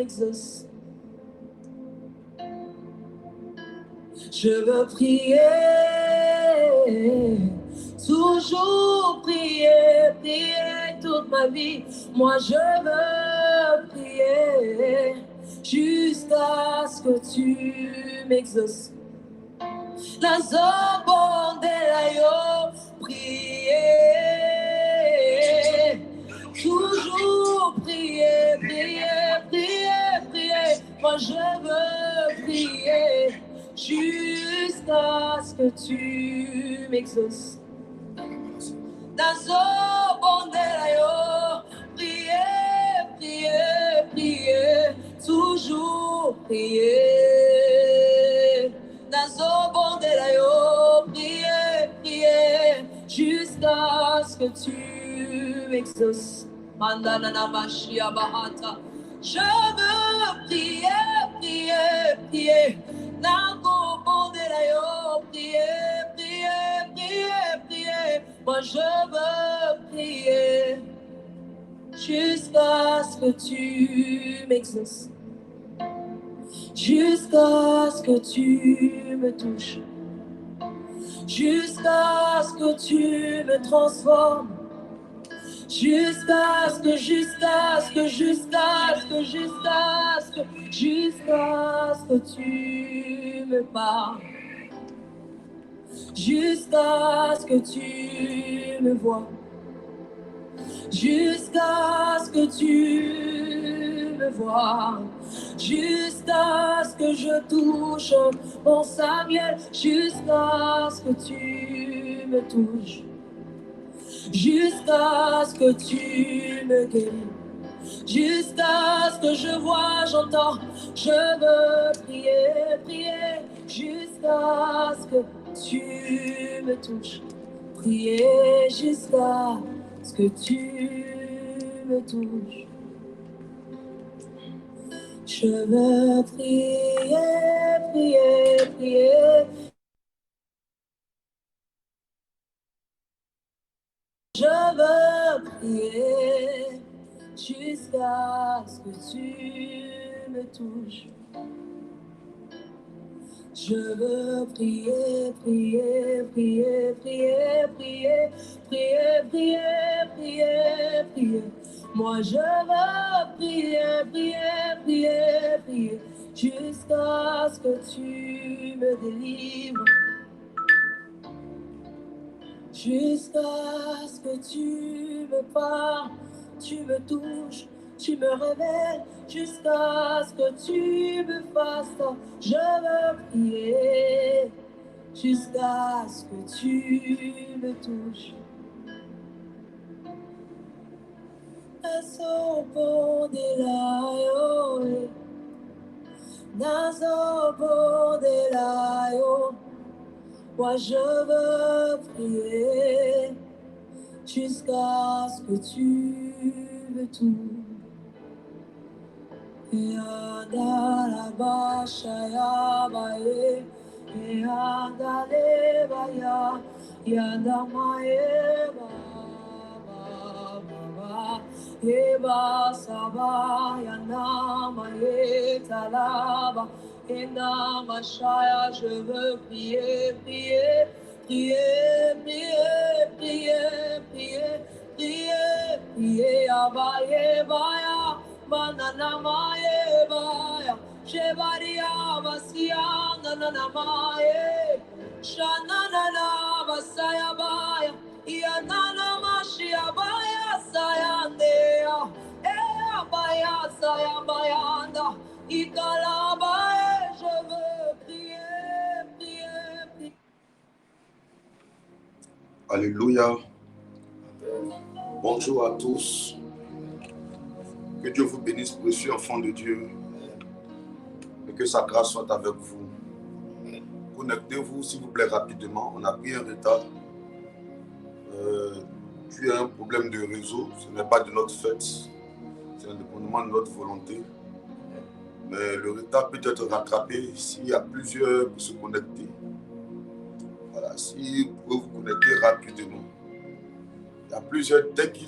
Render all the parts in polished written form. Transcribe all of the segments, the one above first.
m'exauces. Je veux prier, toujours prier, prier toute ma vie. Moi je veux prier jusqu'à ce que tu m'exauces. La zobon de la yo, prier, toujours prier, prier, prier, prier. Moi je veux prier jusqu'à ce que tu m'exauces. La zobon de la yo, prier, prier, prier, toujours prier. Nazo de la yo, prier, prier, jusqu'à ce que tu m'exauces. Mandana Mashia Bahata. Je veux prier, prier, prier. Nazo de la yo, prier, prier, prier, prier. Moi je veux prier jusqu'à ce que tu m'exauces. Jusqu'à ce que tu me touches, jusqu'à ce que tu me transformes, jusqu'à ce que tu me parles, jusqu'à ce que tu me vois, jusqu'à ce que tu me vois. Jusqu'à ce que je touche mon Samuel, jusqu'à ce que tu me touches, jusqu'à ce que tu me guéris, jusqu'à ce que je vois, j'entends, je veux prier, prier, jusqu'à ce que tu me touches, prier jusqu'à ce que tu me touches. Je veux prier, prier, prier. Je veux prier jusqu'à ce que tu me touches. Je veux prier, prier, prier, prier, prier, prier, prier, prier, prier. Moi je veux prier, prier, prier, prier, jusqu'à ce que tu me délivres. Jusqu'à ce que tu me parles, tu me touches, tu me révèles, jusqu'à ce que tu me fasses. Je veux prier, jusqu'à ce que tu me touches. Nazo de la yo, Nazo de la yo. Moi je veux prier jusqu'à ce que tu me touches. Yanda la bashaya baye, yanda le baya, yanda maye baba, yeba saba, yanda maye talaba, yanda mashaya. Je veux prier, prier, prier, prier, prier, prier, prier, prier, abaye baya. Banana maye baya, shebaria basia nana maye, shanana basaya baya, yanana mashia baya sayandea, baya saya bayanda, ikalabaye. Je veux prier, prier, prier. Alléluia. Bonjour à tous. Que Dieu vous bénisse, précieux enfants de Dieu, et que sa grâce soit avec vous. Connectez-vous, s'il vous plaît, rapidement. On a pris un retard. Tu as un problème de réseau. Ce n'est pas de notre fait. C'est indépendamment de notre volonté. Mais le retard peut être rattrapé s'il y a plusieurs pour se connecter. Voilà, si vous pouvez vous connecter rapidement. Il y a plusieurs, dès qu'ils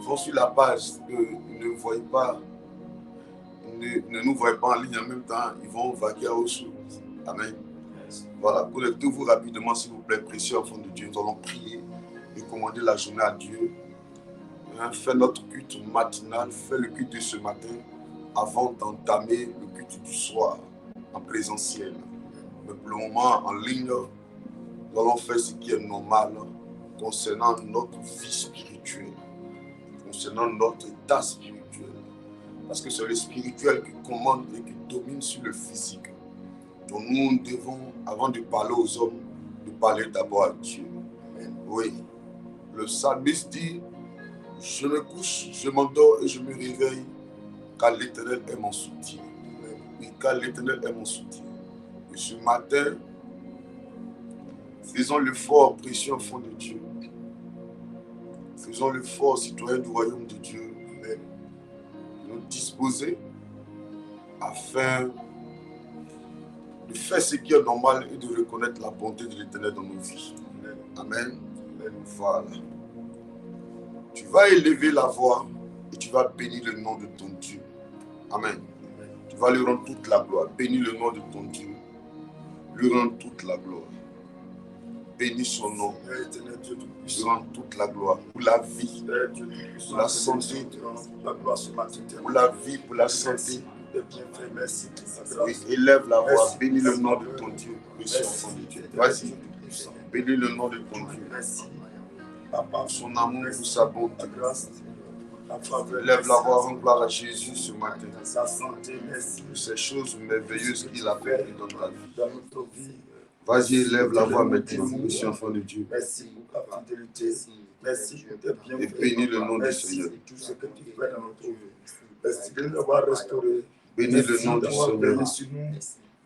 vont sur la page, ils ne voient pas ne nous voient pas en ligne en même temps, ils vont vaquer à autre chose. Amen. Voilà, connectez-vous rapidement, s'il vous plaît, précieux enfants de Dieu. Nous allons prier et commander la journée à Dieu. Fais notre culte matinal, fais le culte de ce matin avant d'entamer le culte du soir en présentiel. Mais pour le moment, en ligne, nous allons faire ce qui est normal concernant notre vie spirituelle, concernant notre état spirituel. Parce que c'est le spirituel qui commande et qui domine sur le physique. Donc nous devons, avant de parler aux hommes, de parler d'abord à Dieu. Oui, le psalmiste dit, je me couche, je m'endors et je me réveille, car l'Éternel est mon soutien. Oui, car l'Éternel est mon soutien. Et ce matin, faisons l'effort, précieux enfants de Dieu. Faisons l'effort, citoyens du royaume de Dieu, de nous disposer afin de faire ce qui est normal et de reconnaître la bonté de l'Éternel dans nos vies. Amen. Voilà. Tu vas élever la voix et tu vas bénir le nom de ton Dieu. Amen. Tu vas lui rendre toute la gloire. Bénis le nom de ton Dieu. Lui rendre toute la gloire. Bénis son nom. Lui rendre toute la gloire. Pour la vie, pour la santé, pour la vie, pour la santé. Oui, élève la voix. Bénis le nom de ton Dieu. Précieux enfant de Dieu. Vas-y. Bénis le nom de ton Dieu. Pour son amour, pour sa bonté. Lève la voix, rends gloire à Jésus ce matin. Pour ces choses merveilleuses qu'il a fait dans ta vie. Vas-y, lève la voix maintenant, monsieur enfant de Dieu. Merci pour ta fidélité. Merci pour tes bienfaits. Et bénis le nom du Seigneur. Merci pour tout ce que tu fais dans notre vie. Merci de nous avoir restaurés. Bénis le nom du Seigneur. Bénis sur nous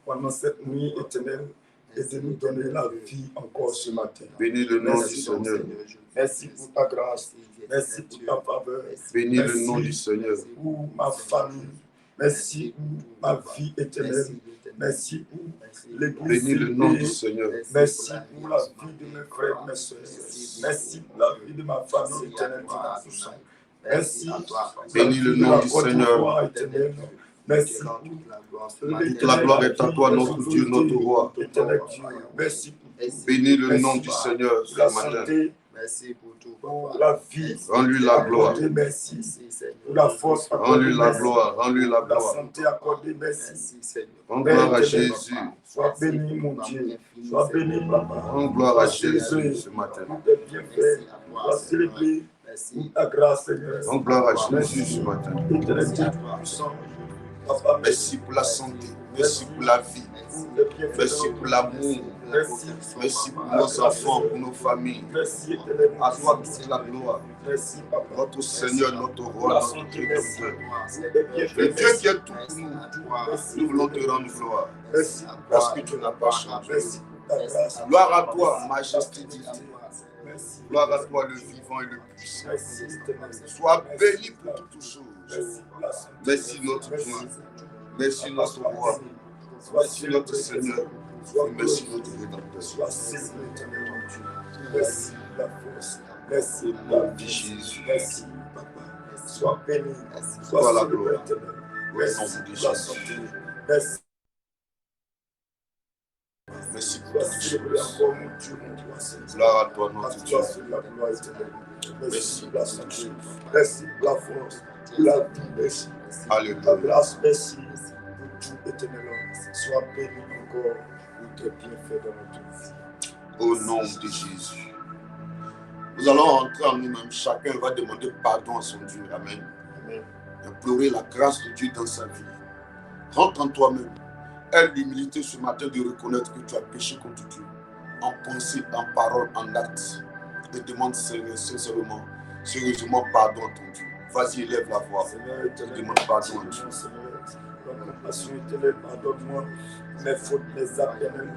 pendant cette nuit éternelle et de nous donner la vie encore ce matin. Bénis le nom du Merci, Seigneur. Merci pour ta grâce. Merci pour ta faveur. Bénis le nom du Seigneur. Pour ma famille. Merci pour ma vie éternelle. Merci pour l'église. Bénis le nom du Seigneur. Merci pour la vie de mes frères et mes soeurs. Merci pour la vie de ma famille éternelle. Merci. Bénis le nom du Seigneur. Merci. Toute la gloire est à toi, notre Dieu, notre roi. Merci. Bénis le nom du Seigneur ce matin. Merci pour tout. Pour la vie. Rends-lui la gloire. Merci. Pour la force. Rends-lui la gloire. Rends-lui la La gloire. santé accordée. Merci. Rends gloire à Jésus. Sois béni, mon Dieu. Sois béni, Papa. Rends gloire à Jésus ce matin. Pour tes bienfaits. Sois célébré. Pour ta grâce, Seigneur. Rends gloire à Jésus ce matin. Éternel Dieu puissant. Papa, Merci pour la santé. Merci pour la vie. Merci pour l'amour. Merci pour nos enfants, pour nos familles. À toi toute la gloire. Notre Seigneur, notre roi, notre Rédempteur. Le Dieu qui est tout pour nous. Nous voulons te rendre gloire. Parce que tu n'as pas changé. Gloire à toi, majesté divine. Gloire à toi, le vivant et le puissant. Sois béni pour toutes choses. Merci notre Dieu. Merci notre roi. Merci notre Seigneur. Merci notre Rédempteur. Merci la force. Merci la vie, Jésus. Merci, Papa. Sois béni. Sois la gloire. Merci pour la santé. Merci. Merci pour toutes choses. Encore mon Dieu, mon roi. Gloire à toi, notre Dieu. Merci pour la santé. Merci pour la force. Pour la vie, merci. Alléluia. La grâce, merci. Pour tout éternel. Sois béni encore pour tes bienfaits dans notre vie. Au nom de Jésus. Nous allons rentrer en nous-mêmes. Chacun va demander pardon à son Dieu. Amen. Amen. Implorer la grâce de Dieu dans sa vie. Rentre en toi-même. Aie l'humilité ce matin de reconnaître que tu as péché contre Dieu. En pensée, en parole, en acte. Et demande sincèrement, sérieusement pardon à ton Dieu. Vas-y, élève la voix. Demande pardon à Dieu. Compassion éternelle, pardonne-moi mes fautes, mes actes éternels.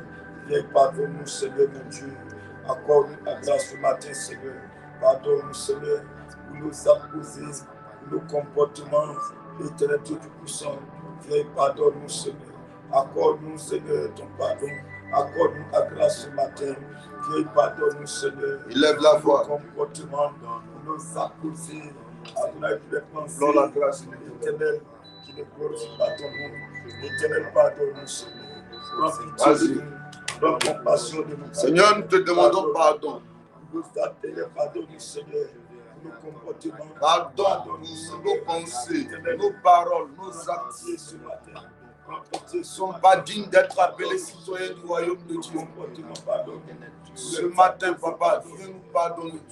Viens, pardonne-nous, Seigneur, mon Dieu. Accorde la grâce ce matin, Seigneur. Pardonne-nous, Seigneur, pour nos actes posés, pour nos comportements. Éternel Dieu Tout-Puissant, viens, pardonne-nous, Seigneur. Accorde-nous, Seigneur, ton pardon. Accorde-nous ta grâce ce matin. Viens, pardonne-nous, Seigneur. Élève la voix. Pour nos comportements, pour nos actes posés, pour les pensées. Dans la grâce éternelle, qui ne glorifie pas ton nom. Éternel, pardonne-nous, Seigneur. Prends pitié de nous. Prends compassion de nous. Seigneur, nous te demandons pardon. Nous pardonne-nous, Seigneur. Nos comportements. Pardonne nos pensées, nos paroles, nos actes Ce matin. ne sont pas dignes d'être appelés citoyens du royaume de Dieu. Ce matin, Papa, viens nous pardonner.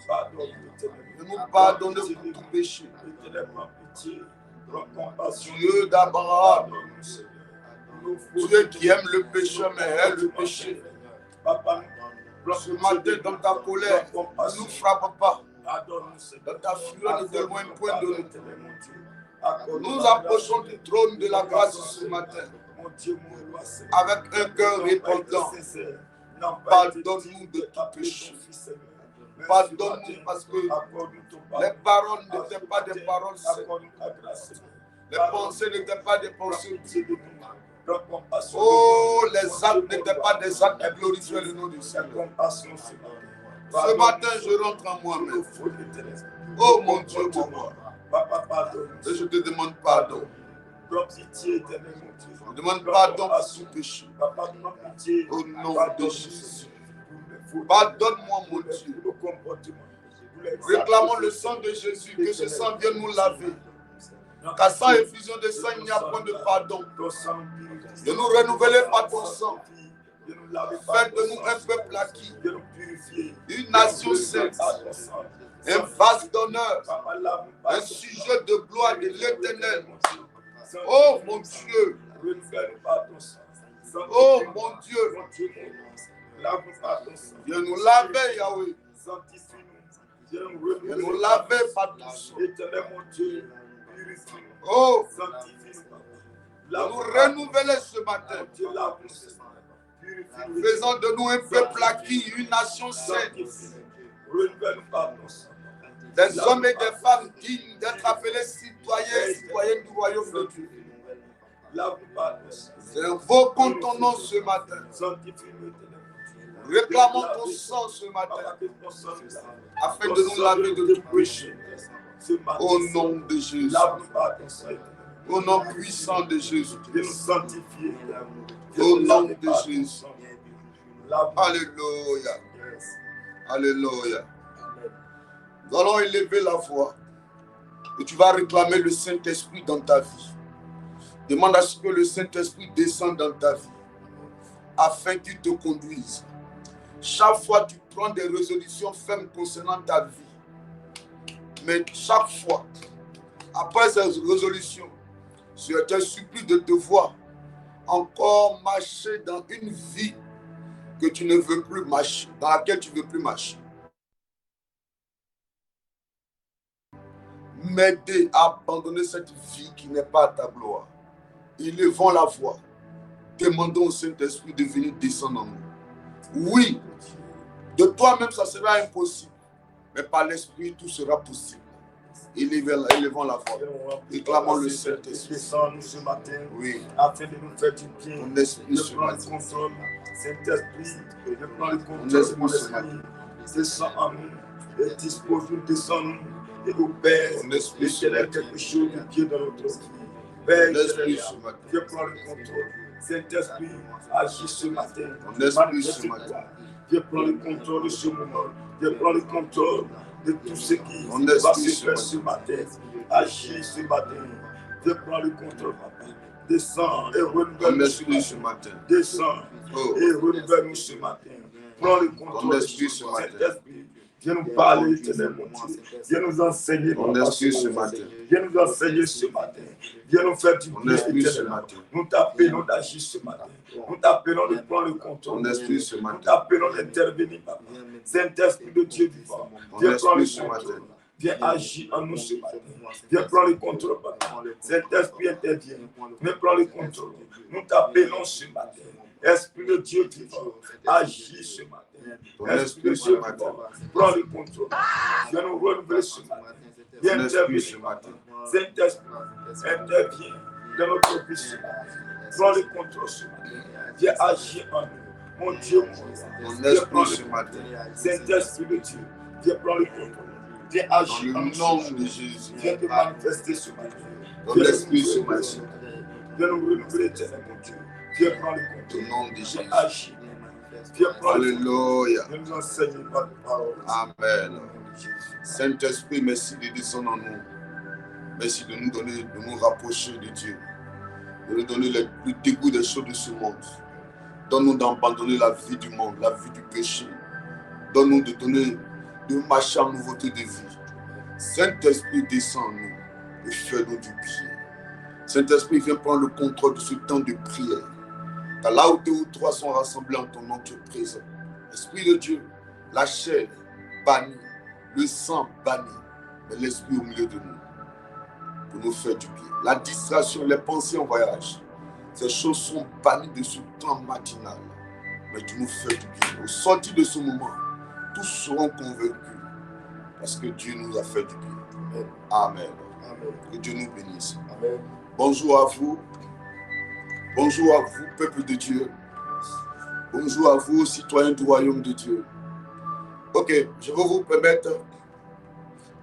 Viens nous pardonner pour tout péché. Dieu d'Abraham, Dieu qui aime le pécheur mais hait le péché. Ce matin, dans ta colère, ne nous frappe pas. Dans ta fureur, ne t'éloigne point de nous. Nous approchons du trône de la grâce ce matin avec un cœur repentant. Pardonne-nous de tout péché. Pardonne-nous parce que les paroles n'étaient pas des paroles saines. Les pensées n'étaient pas des pensées. Oh, les actes n'étaient pas des actes qui glorifiaient le nom du Seigneur. Ce matin, je rentre en moi-même. Oh mon Dieu, mon roi. Et je te demande pardon. Je te demande pardon pour tout péché. Au nom de Jésus. Pardonne-moi, mon Dieu. Réclamons le sang de Jésus, que ce sang vienne nous laver. Car sans effusion de sang, il n'y a point de pardon. De nous renouveler par ton sang. Faites de nous un peuple acquis, une nation sainte, un vase d'honneur, un sujet de gloire de l'Éternel. Oh mon Dieu, oh mon Dieu, viens nous laver, Yahweh. Viens nous laver par ton sang. Oh, viens nous renouveler ce matin. Faisons de nous un peuple acquis, une nation sainte. Des hommes et des femmes dignes d'être appelés citoyens et citoyennes du royaume de Dieu. Invoquons ton nom ce matin. Réclamons ton sang ce matin afin de nous laver de tout péché. Au nom de Jésus. Au nom puissant de Jésus. Au nom de Jésus. Alléluia. Alléluia. Nous allons élever la voix et tu vas réclamer le Saint-Esprit dans ta vie. Demande à ce que le Saint-Esprit descende dans ta vie afin qu'il te conduise. Chaque fois tu prends des résolutions fermes concernant ta vie. Mais chaque fois, après ces résolutions, je te supplie de te voir encore marcher dans une vie que tu ne veux plus marcher, dans laquelle tu ne veux plus marcher. M'aider à abandonner cette vie qui n'est pas à ta gloire. Élevons la voix. Demandons au Saint-Esprit de venir descendre en nous. Oui, de toi-même ça sera impossible, mais par l'Esprit tout sera possible. Élevons la voix. Réclamons le Saint-Esprit. Descends-nous ce matin, oui, afin de nous faire du bien. Ton esprit Je prends le contrôle, Saint-Esprit, je prends le contrôle de mon esprit. Descends en nous et dispose-nous, descends-nous et nous Père. Éternel, quelque chose de bien dans notre vie. Père, je prends le contrôle. Saint-Esprit, agis ce matin. Je prends le contrôle de ce moment. Je prends le contrôle de tout ce qui va se faire ce matin. Agis ce matin. Je prends le contrôle, papa. Descends et renouvelle-nous ce matin. Descends et renouvelle-nous ce matin. Prends le contrôle de ce matin. Viens nous parler, éternel mon Dieu. Viens nous enseigner, papa, ce matin. Viens nous enseigner ce matin. Viens nous faire du bien, éternel. Nous t'appelons d'agir ce matin. Nous t'appelons de prendre le contrôle. Nous t'appelons d'intervenir, papa. Saint-Esprit de Dieu vivant. Viens prendre le contrôle. Viens agir en nous ce matin. Viens prendre le contrôle, papa. Saint-Esprit intervient. Viens prendre le contrôle. Nous t'appelons ce matin. Esprit de Dieu vivant. Agis ce matin. Esprit de Dieu vivant. Prends le contrôle. Viens nous renouveler ce matin. Viens intervenir ce matin. Saint-Esprit, intervient dans notre vie ce matin. Prends le contrôle ce matin. Viens agir en nous. Mon Dieu, mon Dieu. Viens ce matin. Saint-Esprit de Dieu. Viens prendre le contrôle. Viens agir en nous. Viens te manifester ce matin. Ton esprit se maintient. Viens nous renouveler, éternel mon Dieu. Viens prendre le Au contrôle. nom de Jésus. Viens agir. Viens prendre le contrôle. Alléluia. Viens nous enseigner votre parole. Amen. Au nom de Jésus. Saint-Esprit, merci de descendre en nous. Merci de nous donner, de nous rapprocher de Dieu. De nous donner le dégoût des choses de ce monde. Donne-nous d'abandonner la vie du monde, la vie du péché. Donne-nous de marcher en nouveauté de vie. Saint-Esprit, descend en nous et fais-nous du bien. Saint-Esprit, viens prendre le contrôle de ce temps de prière. Car là où 2 ou 3 sont rassemblés en ton nom, tu es présent. Esprit de Dieu, la chair bannie, le sang banni, mais l'esprit au milieu de nous, pour nous faire du bien. La distraction, les pensées en voyage, ces choses sont bannies de ce temps matinal, mais tu nous fais du bien. Au sortir de ce moment, tous seront convaincus, parce que Dieu nous a fait du bien. Amen. Amen. Que Dieu nous bénisse. Amen. Bonjour à vous. Bonjour à vous, peuple de Dieu. Bonjour à vous, citoyens du royaume de Dieu. Ok, je vais vous permettre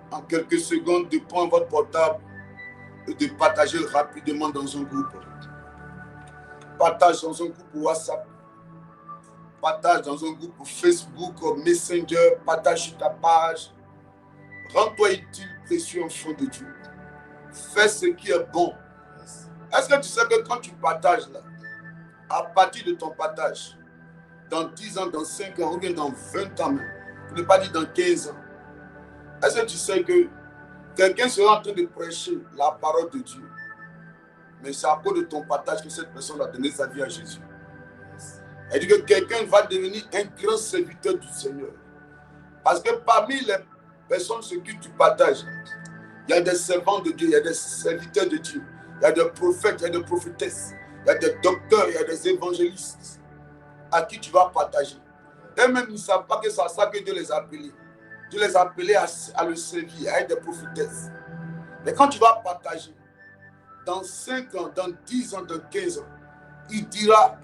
en quelques secondes de prendre votre portable et de partager rapidement dans un groupe. Partage dans un groupe WhatsApp. Partage dans un groupe Facebook, Messenger. Partage sur ta page. Rends-toi utile, précieux enfant de Dieu. Fais ce qui est bon. Est-ce que tu sais que quand tu partages là, à partir de ton partage, dans 10 ans, dans 5 ans, ou bien dans 20 ans même, pour ne pas dire dans 15 ans, est-ce que tu sais que quelqu'un sera en train de prêcher la parole de Dieu, mais c'est à cause de ton partage que cette personne a donné sa vie à Jésus. Elle dit que quelqu'un va devenir un grand serviteur du Seigneur. Parce que parmi les personnes sur qui tu partages, il y a des servants de Dieu, il y a des serviteurs de Dieu. Il y a des prophètes, il y a des prophétesses, il y a des docteurs, il y a des évangélistes à qui tu vas partager. Eux-mêmes, ils ne savent pas que c'est à ça que Dieu les a appelés. Dieu les a appelés à le servir, à être des prophétesses. Mais quand tu vas partager, dans 5 ans, dans 10 ans, dans 15 ans, il dira,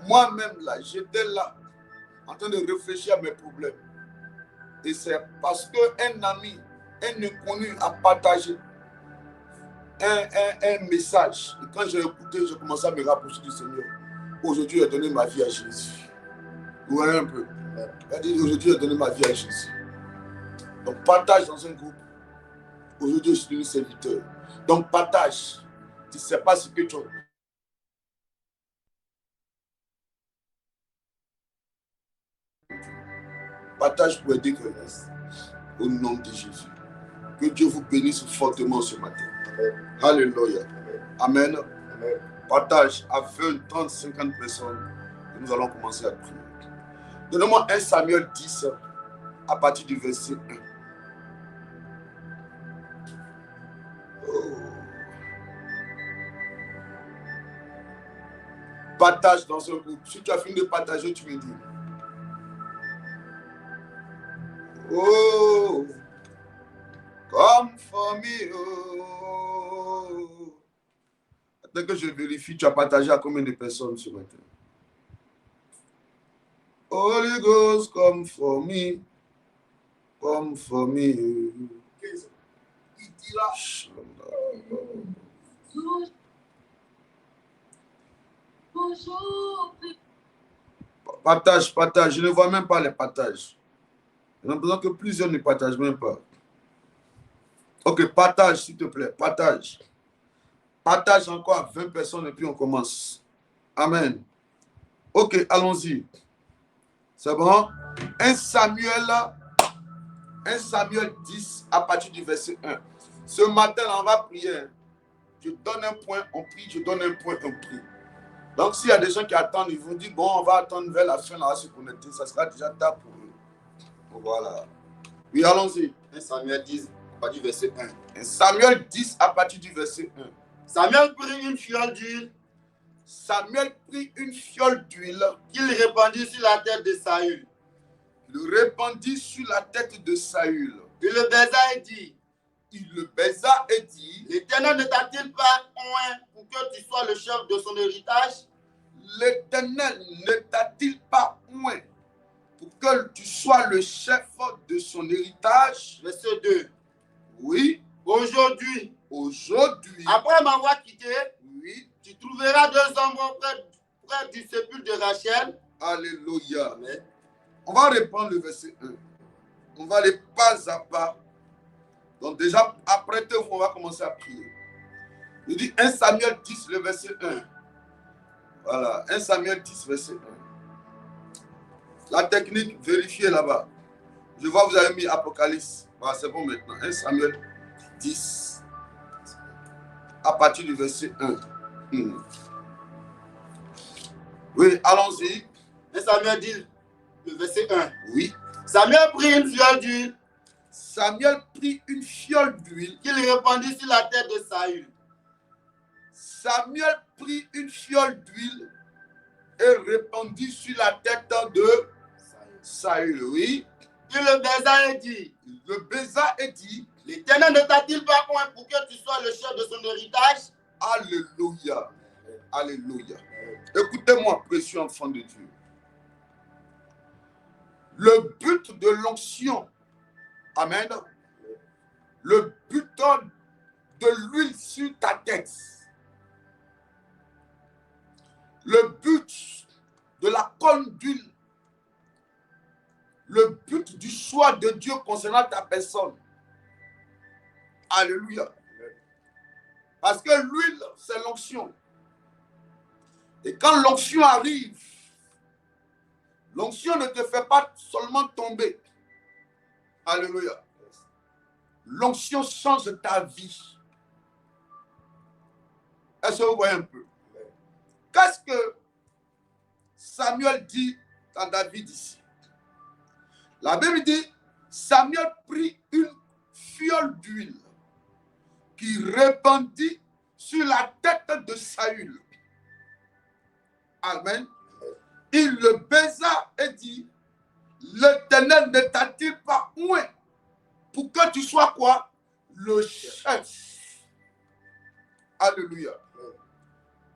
moi-même là, j'étais là, en train de réfléchir à mes problèmes. Et c'est parce qu'un ami, un inconnu a partagé un message. Et quand j'ai écouté, j'ai commencé à me rapprocher du Seigneur. Aujourd'hui, j'ai donné ma vie à Jésus. Vous voyez un peu. Aujourd'hui, j'ai donné ma vie à Jésus. Donc, partage dans un groupe. Aujourd'hui, je suis devenu serviteur. Donc, partage. Tu ne sais pas ce que tu as. Partage pour aider quelqu'un. Au nom de Jésus. Que Dieu vous bénisse fortement ce matin. Amen. Alléluia. Amen. Amen. Partage à 20, 30, 50 personnes. Et nous allons commencer à prier. Donnez-moi 1 Samuel 10 à partir du verset 1. Oh. Partage dans un groupe. Si tu as fini de partager, tu me dis. Oh, come for me, oh. Dès que je vérifie, tu as partagé à combien de personnes ce matin? Holy Ghost, come for me. Come for me. Il dira. Partage, partage. Je ne vois même pas les partages. J'ai l'impression que plusieurs ne partagent même pas. Ok, partage s'il te plaît. Partage. Partage encore à 20 personnes et puis on commence. Amen. Ok, allons-y. C'est bon? 1 Samuel 10 à partir du verset 1. Ce matin, on va prier. Je donne un point, on prie. Je donne un point, on prie. Donc, s'il y a des gens qui attendent, ils vont dire, bon, on va attendre vers la fin, on va se connecter. Ça sera déjà tard pour eux. Voilà. Oui, allons-y. 1 Samuel 10 à partir du verset 1. 1 Samuel 10 à partir du verset 1. Samuel prit une fiole d'huile. Samuel prit une fiole d'huile Qu'il répandit sur la tête de Saül. Il le répandit sur la tête de Saül. Il le baisa et dit. Il le baisa et dit. L'Éternel ne t'a-t-il pas oint pour que tu sois le chef de son héritage? L'Éternel ne t'a-t-il pas oint pour que tu sois le chef de son héritage? Verset 2. Oui. Aujourd'hui, Aujourd'hui, après m'avoir quitté, oui, tu trouveras 2 hommes près du sépulcre de Rachel. alléluia. Amen. On va reprendre le verset 1. On va aller pas à pas. Donc déjà, apprêtez-vous, on va commencer à prier. Il dit 1 Samuel 10, le verset 1. Voilà, 1 Samuel 10, verset 1. La technique, vérifiez là-bas. Je vois que vous avez mis Apocalypse. Voilà, c'est bon maintenant. 1 Samuel 10, à partir du verset 1. Oui, allons-y. 1 Samuel 10, le verset 1. Oui. Samuel prit une fiole d'huile. Samuel prit une fiole d'huile. Qu'il répandit sur la tête de Saül. Samuel prit une fiole d'huile et répandit sur la tête de Saül. Oui. Il le baisa et dit. Le baisa et dit. L'Éternel ne t'a-t-il pas oint pour que tu sois le chef de son héritage? Alléluia. Alléluia. Écoutez-moi, précieux enfant de Dieu. Le but de l'onction, amen, le but de l'huile sur ta tête, le but de la colonne d'huile, le but du choix de Dieu concernant ta personne. Alléluia. Parce que l'huile, c'est l'onction. Et quand l'onction arrive, l'onction ne te fait pas seulement tomber. Alléluia. L'onction change ta vie. Est-ce que vous voyez un peu? Qu'est-ce que Samuel dit dans David ici? La Bible dit, Samuel prit une fiole d'huile qui répandit sur la tête de Saül. Amen. Il le baisa et dit, l'Éternel ne t'a-t-il pas oint pour que tu sois quoi? Le chef. Alléluia.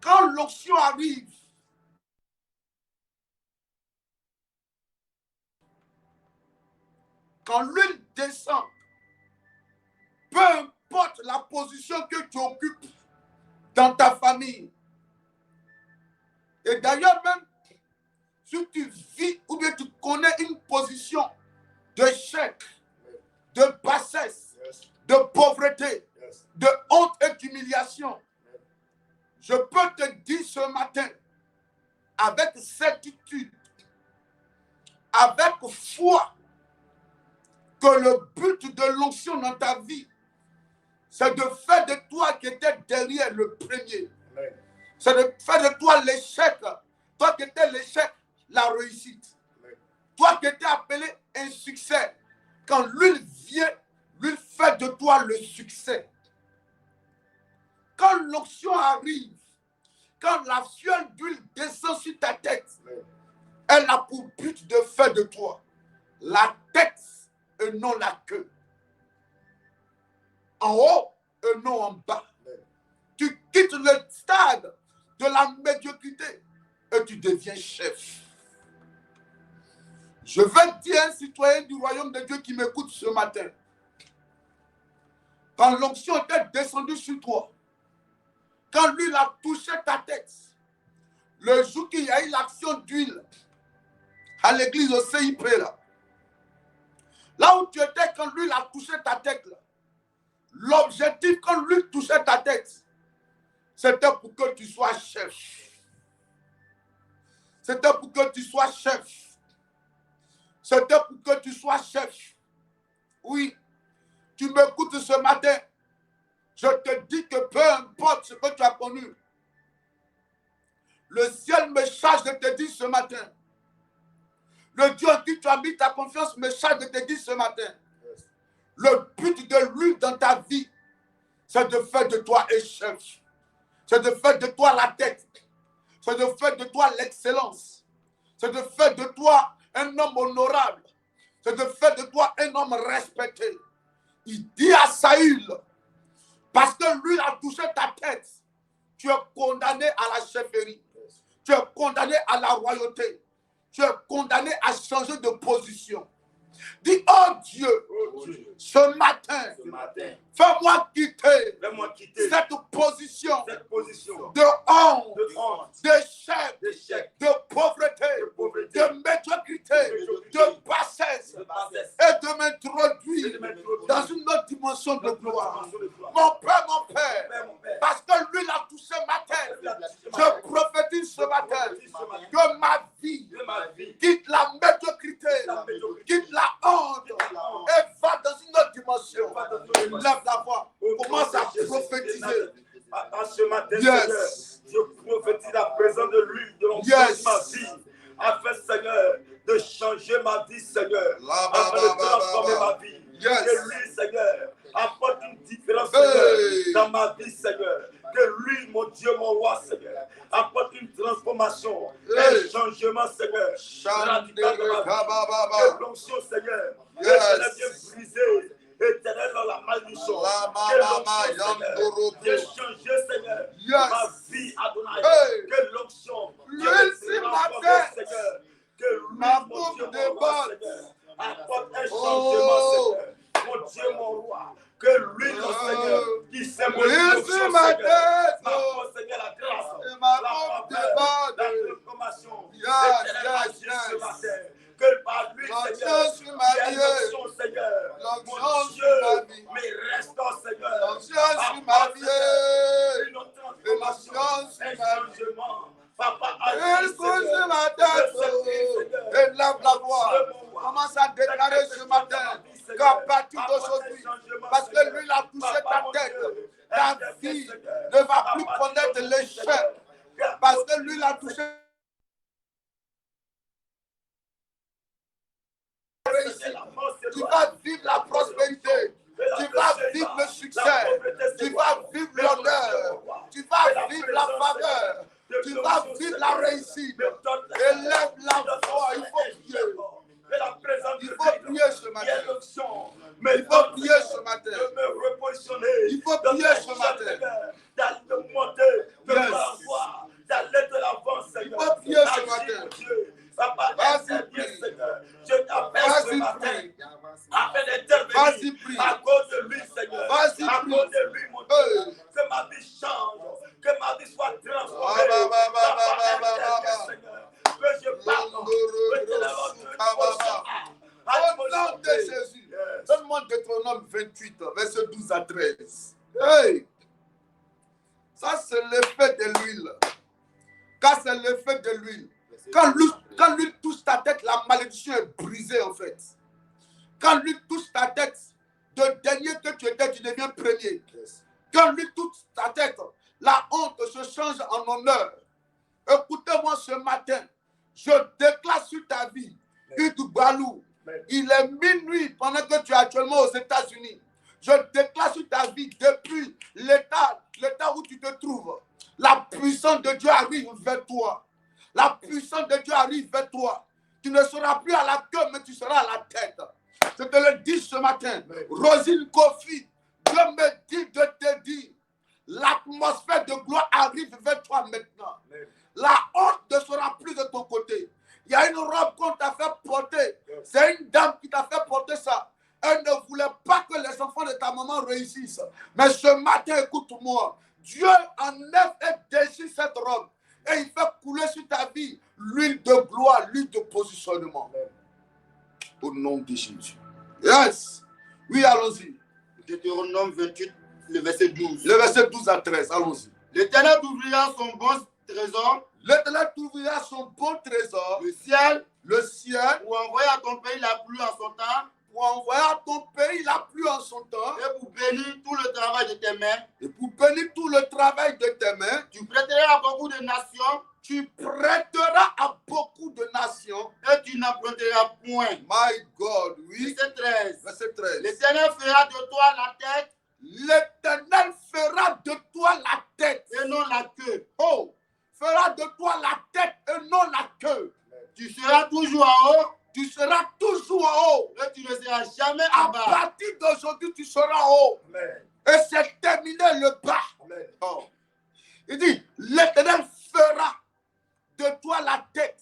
Quand l'onction arrive, quand l'huile descend, peu importe la position que tu occupes dans ta famille, et d'ailleurs même, si tu vis ou bien tu connais une position d'échec, de bassesse, de pauvreté, de honte et d'humiliation, je peux te dire ce matin, avec certitude, avec foi, que le but de l'onction dans ta vie, c'est de faire de toi qui étais derrière le premier. C'est de faire de toi l'échec. Toi qui étais l'échec, la réussite. Toi qui étais appelé un succès. Quand l'huile vient, l'huile fait de toi le succès. Quand l'onction arrive, quand la fiole d'huile descend sur ta tête, elle a pour but de faire de toi la tête et non la queue. En haut et non en bas. Tu quittes le stade de la médiocrité et tu deviens chef. Je veux dire à un citoyen du royaume de Dieu qui m'écoute ce matin, quand l'onction était descendue sur toi, quand l'huile a touché ta tête, le jour qu'il y a eu l'action d'huile à l'église au CIP, là où tu étais quand l'huile a touché ta tête, l'objectif quand l'huile touchait ta tête, c'était pour que tu sois chef. C'était pour que tu sois chef. C'était pour que tu sois chef. Oui, tu m'écoutes ce matin. Je te dis que peu importe ce que tu as connu, le ciel me charge de te dire ce matin. Le Dieu en qui tu as mis ta confiance me charge de te dire ce matin. Le but de l'huile dans ta vie, c'est de faire de toi un chef. C'est de faire de toi la tête. C'est de faire de toi l'excellence. C'est de faire de toi un homme honorable. C'est de faire de toi un homme respecté. Il dit à Saül, parce que lui a touché ta tête, tu es condamné à la chefferie. Tu es condamné à la royauté. Tu es condamné à changer de position. Dis, oh Dieu, Oh Dieu, ce matin, ce matin, fais-moi quitter fais-moi quitter cette position cette position de honte, de honte, d'échec, d'échec, de pauvreté, de pauvreté, de médiocrité, de bassesse, de bassesse, et de et m'introduire de m'introduire dans une autre dimension de dans une gloire. dimension de gloire. Mon Père, Mon Père, parce que lui l'a touché ma tête, je prophétise ce matin que ma vie de ma vie, quitte la médiocrité, la médiocrité, quitte la honte et va dans une autre dimension. Lève la voix, commence à prophétiser. À ce matin, Yes. Seigneur, je prophétise la présence de l'huile de l'onction Yes. de ma vie, afin, Seigneur, de changer ma vie, Seigneur, La, afin de transformer ma vie. Yes. Que l'huile, Seigneur, apporte une différence, Hey. Seigneur, dans ma vie, Seigneur. Que l'huile, mon Dieu, mon roi, Seigneur, apporte une transformation, Hey. un changement, Seigneur, Chandere radical dans ma vie. kabababa. Que l'onction, Seigneur, Yes. éternel, vienne briser, éternel, dans la malédiction. La Que l'onction, mama Seigneur, yandoro. vienne changer, Seigneur, Yes. ma vie, Adonai. Hey. Que l'onction L'huile vienne sur ma transformer, tête. Seigneur. Que Ma l'huile, mon Dieu, bouche mon roi, déborde. Seigneur, apporte un Oh. changement, Seigneur. Mon Dieu, mon roi. Que l'huile, Oh. Seigneur, qui symbolise L'huile l'onction, sur ma Seigneur, tête. m'apporte, Seigneur, la grâce, Et ma la bouche faveur, déborde. la transformation. Yes, Éternel, yes, agis ce yes. matin. Que par lui, L'onction Seigneur, sur il ma y a vie. une onction, Seigneur. L'onction Mon sur Dieu, ma vie. mais restons, Seigneur. L'onction sur ma Apporte, vie. Seigneur, une autre transformation, L'onction sur un ma vie. changement. Papa, Il agis, couche Seigneur. ma tête. Et lève la voix. Commence à déclarer ce matin qu'à partir d'aujourd'hui, parce que lui il a touché ta tête, ta vie ne va plus connaître l'échec. Parce que lui il a touché. Tu vas vivre la prospérité. Tu vas vivre le succès. Tu vas vivre l'honneur. Tu vas vivre la faveur. Tu vas vivre la réussite. Élève la voix. Il faut prier. Il faut prier ce matin. Il faut prier ce matin. Il faut prier ce matin. D'aller monter, de l'envoi, d'aller de l'avant, Seigneur. Il faut prier ce matin. Papa, Vas-y, prie. Seigneur. Je t'appelle ce Vas-y, matin prie. afin Vas-y, d'intervenir prie. à cause de lui, Seigneur. Vas-y, À prie. cause de lui, mon Dieu. Que ma vie change, que ma vie soit transformée. Papa, Seigneur. Que je parle. Au nom de Jésus. Donne-moi Deutéronome 28, verset 12 à 13. Hey! Ça, c'est l'effet de l'huile. Quand c'est l'effet de l'huile. Quand l'huile touche ta tête, la malédiction est brisée en fait. Quand l'huile touche ta tête, de dernier que tu étais, tu deviens premier. Quand l'huile touche ta tête, la honte se change en honneur. Écoutez-moi ce matin. Je déclare sur ta vie, Idoubalou, il est minuit pendant que tu es actuellement aux États-Unis. Je déclare sur ta vie depuis l'état où tu te trouves. La puissance de Dieu arrive vers toi. La puissance de Dieu arrive vers toi. Tu ne seras plus à la queue, mais tu seras à la tête. Je te le dis ce matin. Rosine Kofi, Dieu me dit de te dire, l'atmosphère de gloire arrive vers toi maintenant. La honte ne sera plus de ton côté. Il y a une robe qu'on t'a fait porter. C'est une dame qui t'a fait porter ça. Elle ne voulait pas que les enfants de ta maman réussissent. Mais ce matin, écoute-moi. Dieu enlève et déchire cette robe. Et il fait couler sur ta vie l'huile de gloire, l'huile de positionnement. Au nom de Jésus. Yes. Oui, allons-y. Deutéronome 28, le verset 12. Le verset 12 à 13, allons-y. L'Éternel ouvrira son bon trésor, L'Éternel t'ouvrira son bon trésor, le ciel, pour envoyer à ton pays la pluie en son temps, pour envoyer à ton pays la pluie en son temps, et pour bénir tout le travail de tes mains. et pour bénir tout le travail de tes mains. Tu prêteras à beaucoup de nations, Tu prêteras à beaucoup de nations. et tu n'emprunteras point. My God, oui. Verset 13. Verset 13. L'Éternel fera de toi la tête L'Éternel fera de toi la tête. et non la queue. Oh, fera de toi la tête et non la queue. Tu seras toujours en haut, Tu seras toujours en haut. et tu ne seras jamais en À bas. partir d'aujourd'hui, tu seras en haut. Amen. Et c'est terminé le bas. Amen. Oh. Il dit, l'Éternel fera de toi la tête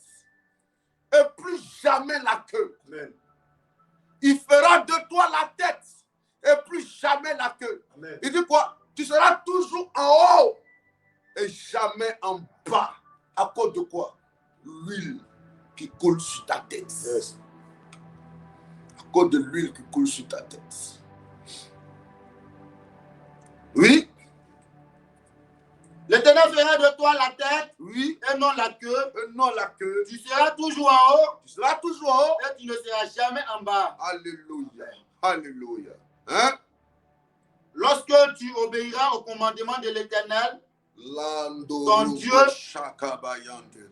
et plus jamais la queue. Amen. fera de toi la tête et plus jamais la queue. Amen. Il dit quoi? Tu seras toujours en haut et jamais en bas. À cause de quoi? L'huile qui coule sur ta tête. Yes. À cause de l'huile qui coule sur ta tête. Oui? L'Éternel fera de toi la tête Oui? et non la queue. Et non la queue. Tu seras toujours en haut Tu seras toujours en haut. et tu ne seras jamais en bas. Alléluia. Alléluia. Hein? Lorsque tu obéiras au commandement de l'Éternel, Ton Dieu, que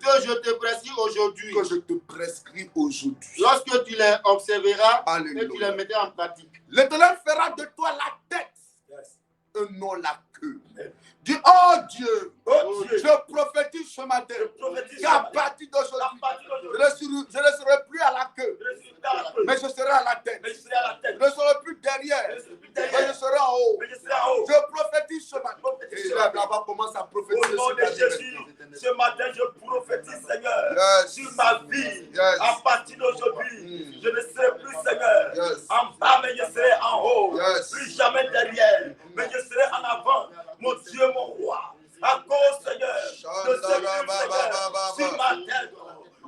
que je te prescris aujourd'hui, je te prescris aujourd'hui. lorsque tu les observeras Alléluia. et tu les mettras en pratique. L'Éternel fera de toi la tête Yes. et non la queue. Amen. Dis, oh Dieu, Oh Dieu, je prophétise ce matin je prophétise qu'à ce partir d'aujourd'hui, à partir je d'aujourd'hui, ne serai plus à la queue, je suis dans la queue, mais je serai à la tête. mais je serai à la Je tête, ne serai plus derrière, je serai plus mais je derrière, serai en haut. mais je serai en haut. Je prophétise ce matin. prophétise Et ce là, matin. là-bas commence à Au prophétiser nom sur de ta vie Jésus, maintenant. ce matin, je prophétise, Seigneur, Yes. sur ma vie. Yes. À partir d'aujourd'hui, je ne serai plus, Seigneur, Yes. en bas, mais je serai en haut. Yes. Plus jamais derrière, mais je serai en avant. Mon Dieu, mon roi. À cause, Seigneur, de ce que, Seigneur, sur ma tête,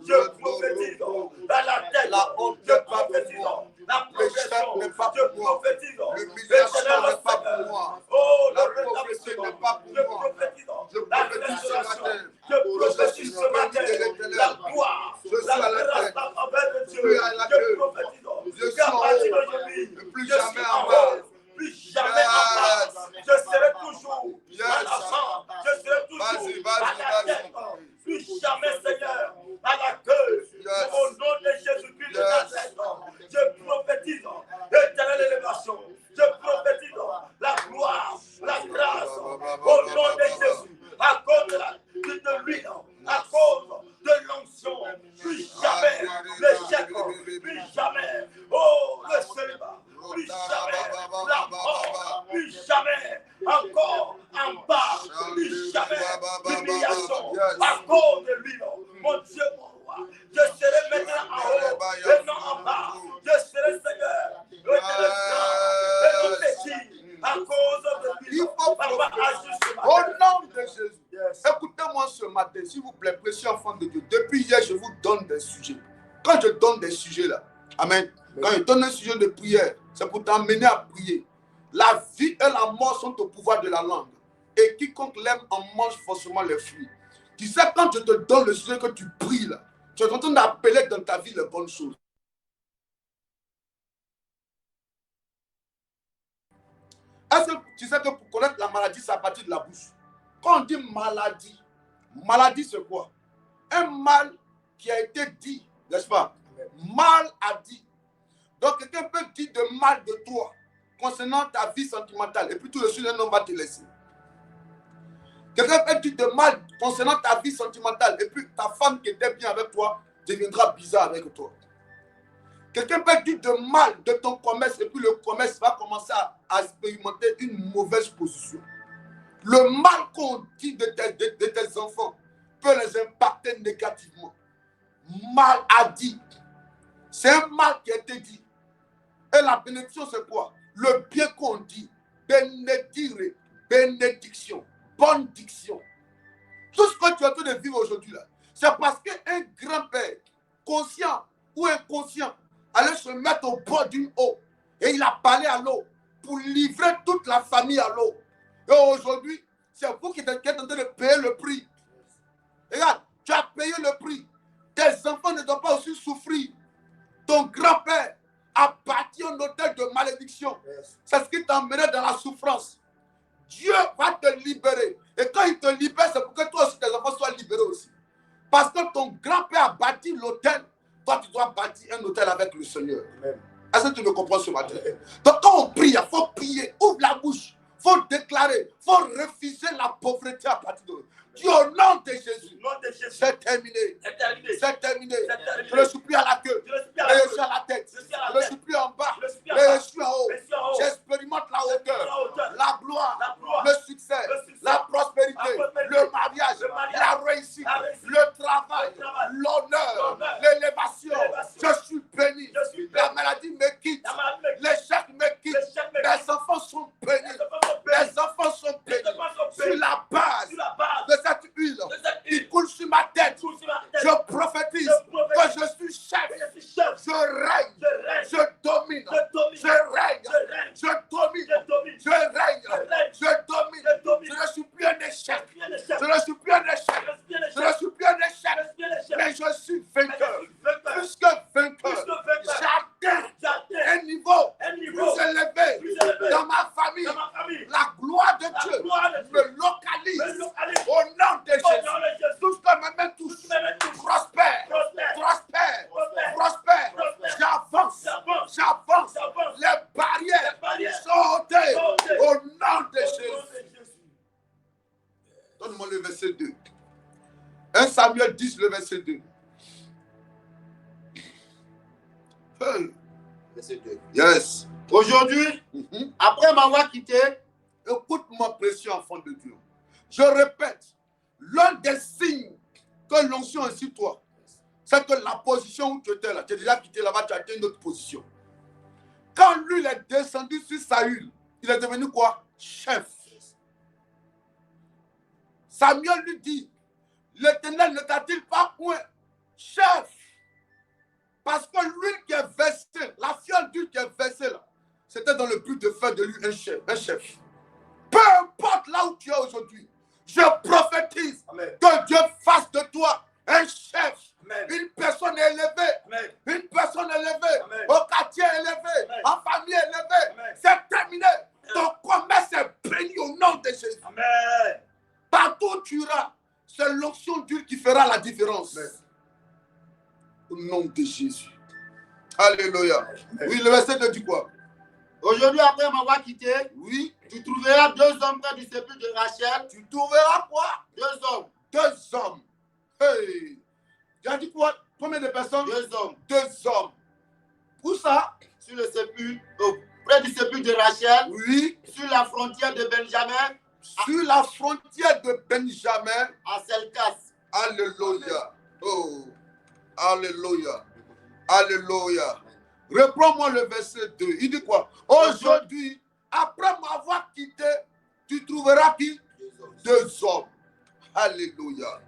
je prophétise dans la tête, je prophétise la progression, je prophétise L'humiliation n'est pas pour moi. oh, La le prophétie rétablissement, n'est pas pour je moi. prophétise Je la prophétise ce restauration, matin. je prophétise ce matin la gloire, Je suis la à la grâce, tête. la faveur de Dieu, Je suis à la je queue. prophétise Je suis qu'à en partir haut. d'aujourd'hui, Et plus je jamais suis en en bas. haut, plus jamais en bas, je serai toujours Yes. à l'avant, je serai toujours Vas-y, à la tête, plus jamais, Seigneur, à la queue. Yes. Au nom de Jésus-Christ de Yes. Nazareth, je prophétise éternelle élévation, je prophétise la gloire, la grâce, au nom de Jésus, à cause de l'huile, à cause de l'onction, plus jamais l'échec, plus jamais, oh, le célibat, plus jamais la mort, plus jamais encore en bas, plus jamais l'humiliation, à cause de l'huile, mon Dieu, mon roi, je serai maintenant en haut et non en bas, je serai Seigneur, éternel grand, et non petit, à cause de l'huile, papa, agis ce matin. Au nom de Jésus. Yes. Écoutez-moi ce matin, s'il vous plaît, précieux enfant de Dieu. Depuis hier, je vous donne des sujets. Quand je donne des sujets là, amen. Quand je donne un sujet de prière, c'est pour t'amener à prier. La vie et la mort sont au pouvoir de la langue. Et quiconque l'aime en mange forcément les fruits. Tu sais, quand je te donne le sujet que tu pries là, tu es en train d'appeler dans ta vie les bonnes choses. Est-ce que tu sais que pour connaître la maladie, c'est à partir de la bouche? Quand on dit maladie, maladie c'est quoi? Un mal qui a été dit, n'est-ce pas? Mal a dit. Donc quelqu'un peut dire de mal de toi concernant ta vie sentimentale et puis tout de suite un homme va te laisser. Quelqu'un peut dire de mal concernant ta vie sentimentale et puis ta femme qui était bien avec toi deviendra bizarre avec toi. Quelqu'un peut dire de mal de ton commerce et puis le commerce va commencer à expérimenter une mauvaise position. Le mal qu'on dit de tes enfants peut les impacter négativement. Mal a dit. C'est un mal qui a été dit. Et la bénédiction, c'est quoi? Le bien qu'on dit. Bénédire, bénédiction, bonne diction. Tout ce que tu es en train de vivre aujourd'hui, là, c'est parce qu'un grand-père, conscient ou inconscient, allait se mettre au bord d'une eau. Et il a parlé à l'eau pour livrer toute la famille à l'eau. Et aujourd'hui, c'est vous qui êtes en train de payer le prix. Regarde, tu as payé le prix. Tes enfants ne doivent pas aussi souffrir. Ton grand-père a bâti un hôtel de malédiction. C'est ce qui t'emmenait dans la souffrance. Dieu va te libérer. Et quand il te libère, c'est pour que toi aussi, tes enfants soient libérés aussi. Parce que ton grand-père a bâti l'hôtel. Toi, tu dois bâtir un hôtel avec le Seigneur. Est-ce que tu me comprends ce matin? Donc quand on prie, il faut prier. Ouvre la bouche. Il faut déclarer. Il faut refuser la pauvreté à partir de... Dis au nom de Jésus. C'est terminé. C'est terminé. Je ne suis plus à la queue. Je suis à la tête. Je ne suis plus en bas. Je suis en haut. J'expérimente la hauteur, la gloire, le succès, la prospérité, le mariage, la réussite, le travail, l'honneur, l'élévation. Je suis béni. La maladie me quitte. 10, le verset 2. Hey. Verset 2. Yes. Aujourd'hui, après m'avoir quitté, écoute-moi, précieux enfant de Dieu. Je répète, l'un des signes que l'onction est sur toi, c'est que la position où tu étais là, tu es déjà quitté là-bas, tu as atteint une autre position. Quand lui il est descendu sur Saül, il est devenu quoi? Chef. Samuel lui dit, l'Éternel ne t'a-t-il pas point chef? Parce que l'huile qui est versée, la fiole d'huile qui est versée là, c'était dans le but de faire de lui un chef. Peu importe là où tu es aujourd'hui, je prophétise que Dieu fasse de toi un chef. Amen. Une personne élevée. Amen. Une personne élevée. Amen. Au quartier élevé. Amen. En famille élevée. C'est terminé. Ton commerce est béni au nom de Jésus. Amen. Partout où tu iras, c'est l'onction d'huile qui fera la différence. Amen. Au nom de Jésus. Alléluia. Amen. Oui, le verset te dit quoi? Aujourd'hui, après m'avoir quitté, oui, tu trouveras 2 hommes près du sépulcre de Rachel. Tu trouveras quoi? 2 hommes. 2 hommes. Hey. Tu as dit quoi? Combien de personnes? 2 hommes. 2 hommes. Où ça? Sur le sépulcre, près du sépulcre de Rachel. Oui. Sur la frontière de Benjamin. Sur la frontière de Benjamin. À Selkas. Alléluia. Oh. Alléluia. Alléluia. Reprends-moi le verset 2. Il dit quoi? Aujourd'hui, après m'avoir quitté, tu trouveras qui? 2 hommes. Alléluia.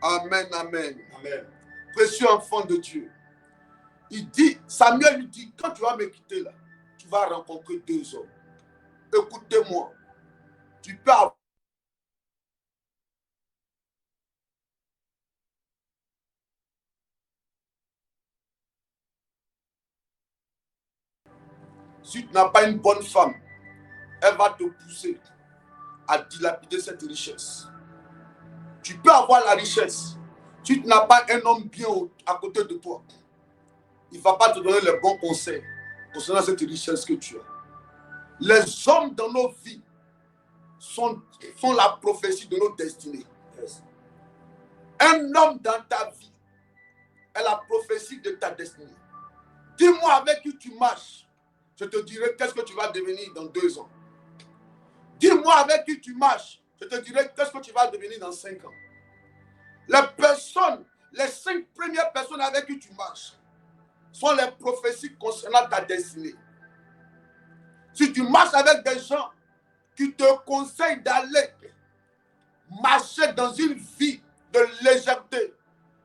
Amen, amen. Amen. Précieux enfant de Dieu. Il dit, Samuel lui dit, quand tu vas me quitter là, tu vas rencontrer 2 hommes. Écoutez-moi. Tu peux avoir si tu n'as pas une bonne femme, elle va te pousser à dilapider cette richesse. Tu peux avoir la richesse. Si tu n'as pas un homme bien à côté de toi, il ne va pas te donner les bons conseils concernant cette richesse que tu as. Les hommes dans nos vies sont la prophétie de nos destinées. Yes. Un homme dans ta vie est la prophétie de ta destinée. Dis-moi avec qui tu marches. Je te dirai qu'est-ce que tu vas devenir dans 2 ans. Dis-moi avec qui tu marches. Je te dirai qu'est-ce que tu vas devenir dans 5 ans. Les 5 premières personnes avec qui tu marches sont les prophéties concernant ta destinée. Si tu marches avec des gens qui te conseillent d'aller marcher dans une vie de légèreté,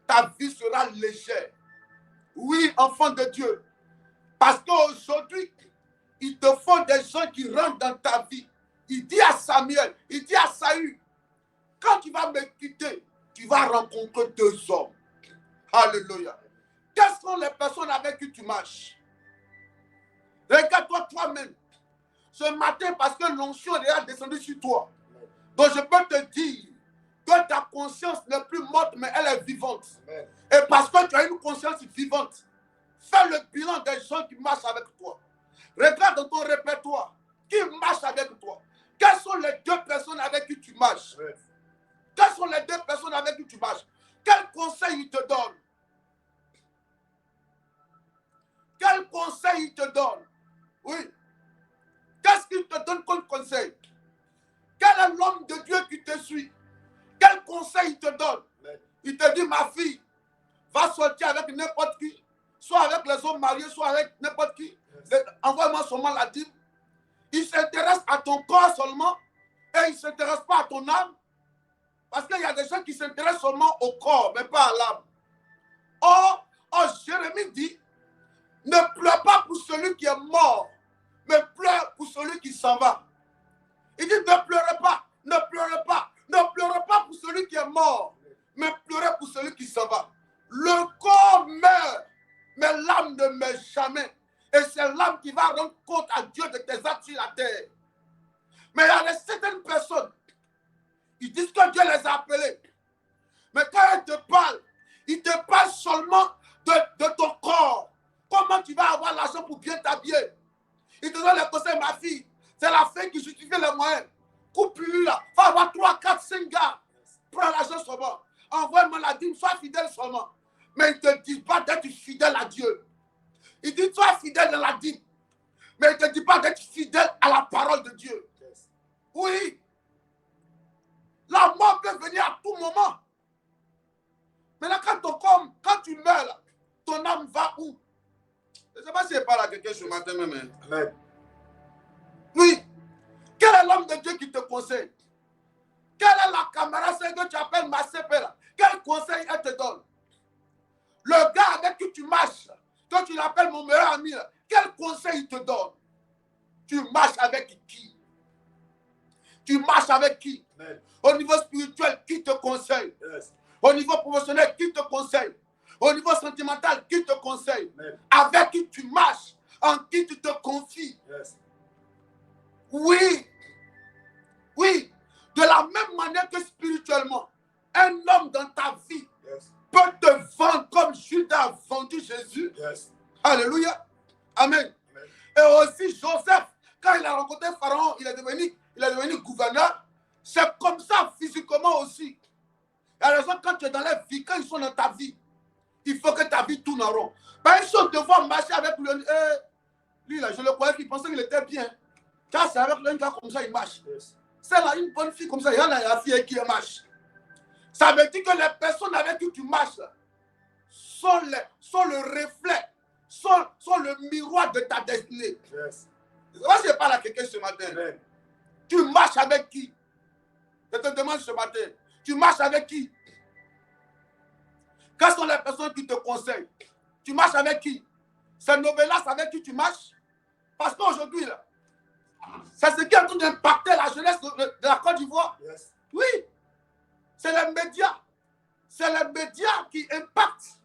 ta vie sera légère. Oui, enfant de Dieu. Parce qu'aujourd'hui, ils te font des gens qui rentrent dans ta vie. Il dit à Samuel, il dit à Saül, quand tu vas me quitter, tu vas rencontrer 2 hommes. Alléluia. Quelles sont les personnes avec qui tu marches? Regarde-toi toi-même. Ce matin, parce que l'onction est déjà descendue sur toi. Donc je peux te dire que ta conscience n'est plus morte, mais elle est vivante. Amen. Et parce que tu as une conscience vivante, fais le bilan des gens qui marchent avec toi. Regarde dans ton répertoire. Qui marche avec toi? Quelles sont les 2 personnes avec qui tu marches? Amen. Quelles sont les 2 personnes avec qui tu marches? Quel conseil ils te donnent? Quel conseil ils te donnent? Oui. Qu'est-ce qu'il te donne comme conseil? Quel est l'homme de Dieu qui te suit? Quel conseil il te donne? Il te dit, ma fille, va sortir avec n'importe qui, soit avec les hommes mariés, soit avec n'importe qui. Envoie-moi seulement la dîme. Il s'intéresse à ton corps seulement et il ne s'intéresse pas à ton âme. Parce qu'il y a des gens qui s'intéressent seulement au corps, mais pas à l'âme. Or, Jérémie dit, ne pleure pas pour celui qui est mort, mais pleure pour celui qui s'en va. Il dit, ne pleurez pas, ne pleurez pas, ne pleurez pas pour celui qui est mort, mais pleurez pour celui qui s'en va. Le corps meurt, mais l'âme ne meurt jamais. Et c'est l'âme qui va rendre compte à Dieu de tes actes sur la terre. Mais il y a certaines personnes, ils disent que Dieu les a appelés. Mais quand ils te parlent seulement de ton corps. Comment tu vas avoir l'argent pour bien t'habiller? Ils te donnent les conseils, ma fille. C'est la fin qui justifie les moyens. Coupe-lui là. Va avoir 3, 4, 5 gars. Prends l'argent seulement. envoie-moi la dîme, sois fidèle seulement. Mais il ne te dit pas d'être fidèle à Dieu. Il dit, sois fidèle dans la dîme. Mais il ne te dit pas d'être fidèle à la parole de Dieu. Yes. Oui. La mort peut venir à tout moment. Maintenant, quand tu meurs, là, ton âme va où? Je ne sais pas si je parle à quelqu'un ce matin même. Hein. Amen. Oui. Quel est l'homme de Dieu qui te conseille? Quelle est la caméra que tu appelles ma là? Quel conseil elle te donne? Le gars avec qui tu marches, quand tu l'appelles mon meilleur ami, là, quel conseil il te donne? Tu marches avec qui? Tu marches avec qui? Amen. Au niveau spirituel, qui te conseille? Yes. Au niveau professionnel, qui te conseille? Au niveau sentimental, qui te conseille? Amen. Avec qui tu marches? En qui tu te confies? Yes. Oui. Oui. De la même manière que spirituellement, un homme dans ta vie Yes. peut te vendre comme Judas a vendu Jésus. Yes. Alléluia. Amen. Amen. Et aussi Joseph, quand il a rencontré Pharaon, il est devenu gouverneur. C'est comme ça physiquement aussi. Et à raison, quand tu es dans la vie, quand ils sont dans ta vie, il faut que ta vie tourne en rond. Pas ils sont devant marcher avec lui. Lui, là, je le croyais qu'il pensait qu'il était bien. Car c'est avec un gars comme ça, il marche. Yes. C'est là une bonne fille comme ça, il y a la fille qui marche. Ça veut dire que les personnes avec qui tu marches sont le reflet, sont le miroir de ta destinée. Yes. Moi, je parle à quelqu'un ce matin. Amen. Tu marches avec qui? Je te demande ce matin. Tu marches avec qui? Quelles sont les personnes qui te conseillent? Tu marches avec qui? C'est Novelas avec qui tu marches? Parce qu'aujourd'hui, là, c'est ce qui est en train d'impacter la jeunesse de la Côte d'Ivoire. Yes. Oui, c'est les médias. C'est les médias qui impactent.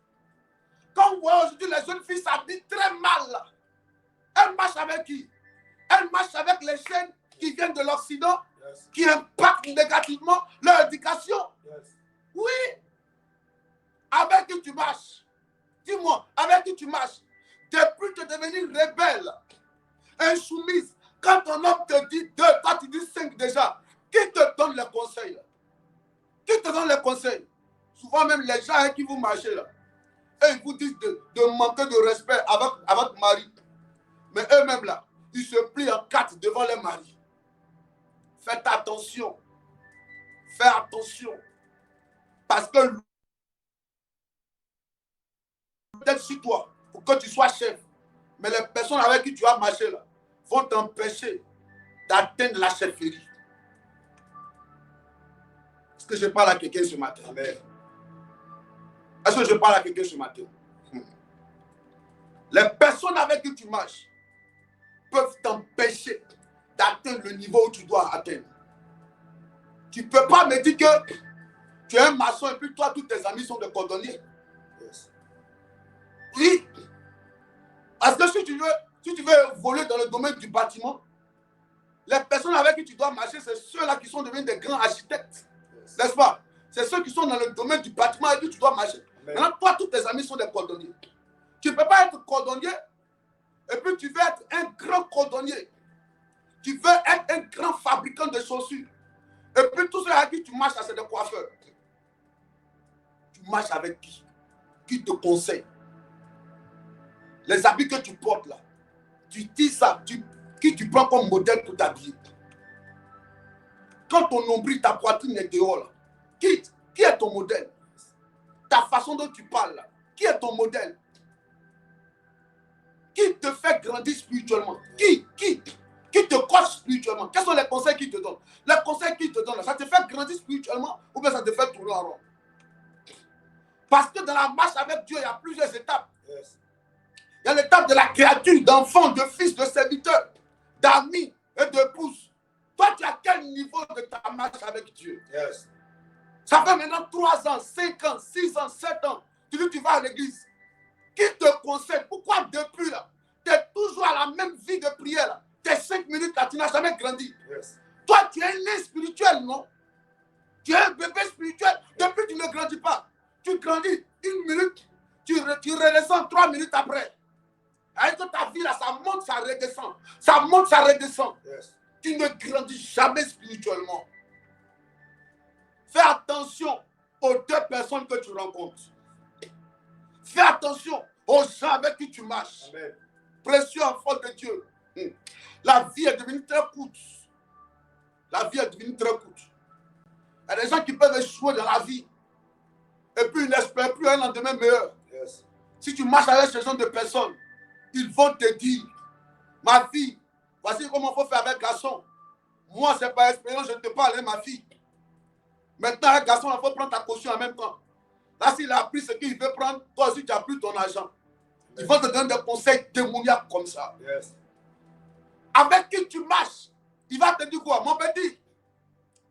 Quand vous voyez aujourd'hui les jeunes filles s'habillent très mal, là, elles marchent avec qui? Elles marchent avec les chaînes qui viennent de l'Occident, Yes. qui impactent négativement leur éducation. Yes. Oui. Avec qui tu marches? Dis-moi, avec qui tu marches? Depuis de devenir rebelle, insoumise, quand ton homme te dit 2, toi tu dis 5 déjà, qui te donne les conseils? Qui te donne les conseils? Souvent même les gens avec qui vous marchez là, et ils vous disent de manquer de respect à votre mari. Mais eux-mêmes là, ils se plient en 4 devant leur mari. Faites attention. Fais attention. Parce que peut-être sur toi, pour que tu sois chef. Mais les personnes avec qui tu as marché là, vont t'empêcher d'atteindre la chefferie. Est-ce que je parle à quelqu'un ce matin? Amen. Est-ce que je parle à quelqu'un ce matin? Les personnes avec qui tu marches peuvent t'empêcher d'atteindre le niveau où tu dois atteindre. Tu ne peux pas me dire que tu es un maçon et puis toi, tous tes amis sont des cordonniers. Yes. Oui. Parce que si tu veux voler dans le domaine du bâtiment, les personnes avec qui tu dois marcher, c'est ceux-là qui sont devenus des grands architectes. Yes. N'est-ce pas? C'est ceux qui sont dans le domaine du bâtiment avec qui tu dois marcher. Amen. Maintenant, toi, tous tes amis sont des cordonniers. Tu ne peux pas être cordonnier et puis tu veux être un grand cordonnier. Tu veux être un grand fabricant de chaussures. Et puis tous ceux avec qui tu marches, c'est des coiffeurs. Tu marches avec qui? Qui te conseille? Les habits que tu portes là, tu dis ça, qui tu prends comme modèle pour t'habiller? Quand ton nombril, ta poitrine est dehors là, qui est ton modèle? Ta façon dont tu parles là, qui est ton modèle? Qui te fait grandir spirituellement? Qui te coach spirituellement? Quels sont les conseils qu'il te donne? Les conseils qu'il te donne, là, ça te fait grandir spirituellement ou bien ça te fait tourner en rond? Parce que dans la marche avec Dieu, il y a plusieurs étapes. Yes. Il y a l'étape de la créature, d'enfant, de fils, de serviteur, d'amis et d'épouses. Toi, tu as quel niveau de ta marche avec Dieu? Yes. Ça fait maintenant 3 ans, 5 ans, 6 ans, 7 ans. Tu dis que tu vas à l'église. Qui te conseille? Pourquoi depuis là, tu es toujours à la même vie de prière là? Tes 5 minutes là, tu n'as jamais grandi. Yes. Toi, tu es un né spirituel, non? Tu es un bébé spirituel. Depuis, tu ne grandis pas. Tu grandis 1 minute, tu redescends 3 minutes après. Avec ta vie là, ça monte, ça redescend. Ça monte, ça redescend. Yes. Tu ne grandis jamais spirituellement. Fais attention aux 2 personnes que tu rencontres. Fais attention aux gens avec qui tu marches. Amen. Précieux enfant de Dieu. La vie est devenue très courte. La vie est devenue très courte. Il y a des gens qui peuvent échouer dans la vie. Et puis ils n'espèrent plus un lendemain meilleur. Yes. Si tu marches avec ce genre de personnes, ils vont te dire, ma fille, voici comment il faut faire avec garçon. Moi, c'est par expérience, je te parle, ma fille. Maintenant, un garçon, il faut prendre ta caution en même temps. Là, s'il a pris ce qu'il veut prendre, toi aussi, tu n'as plus ton argent. Ils vont te donner des conseils démoniaques comme ça. Yes. Avec qui tu marches, il va te dire quoi? Mon petit,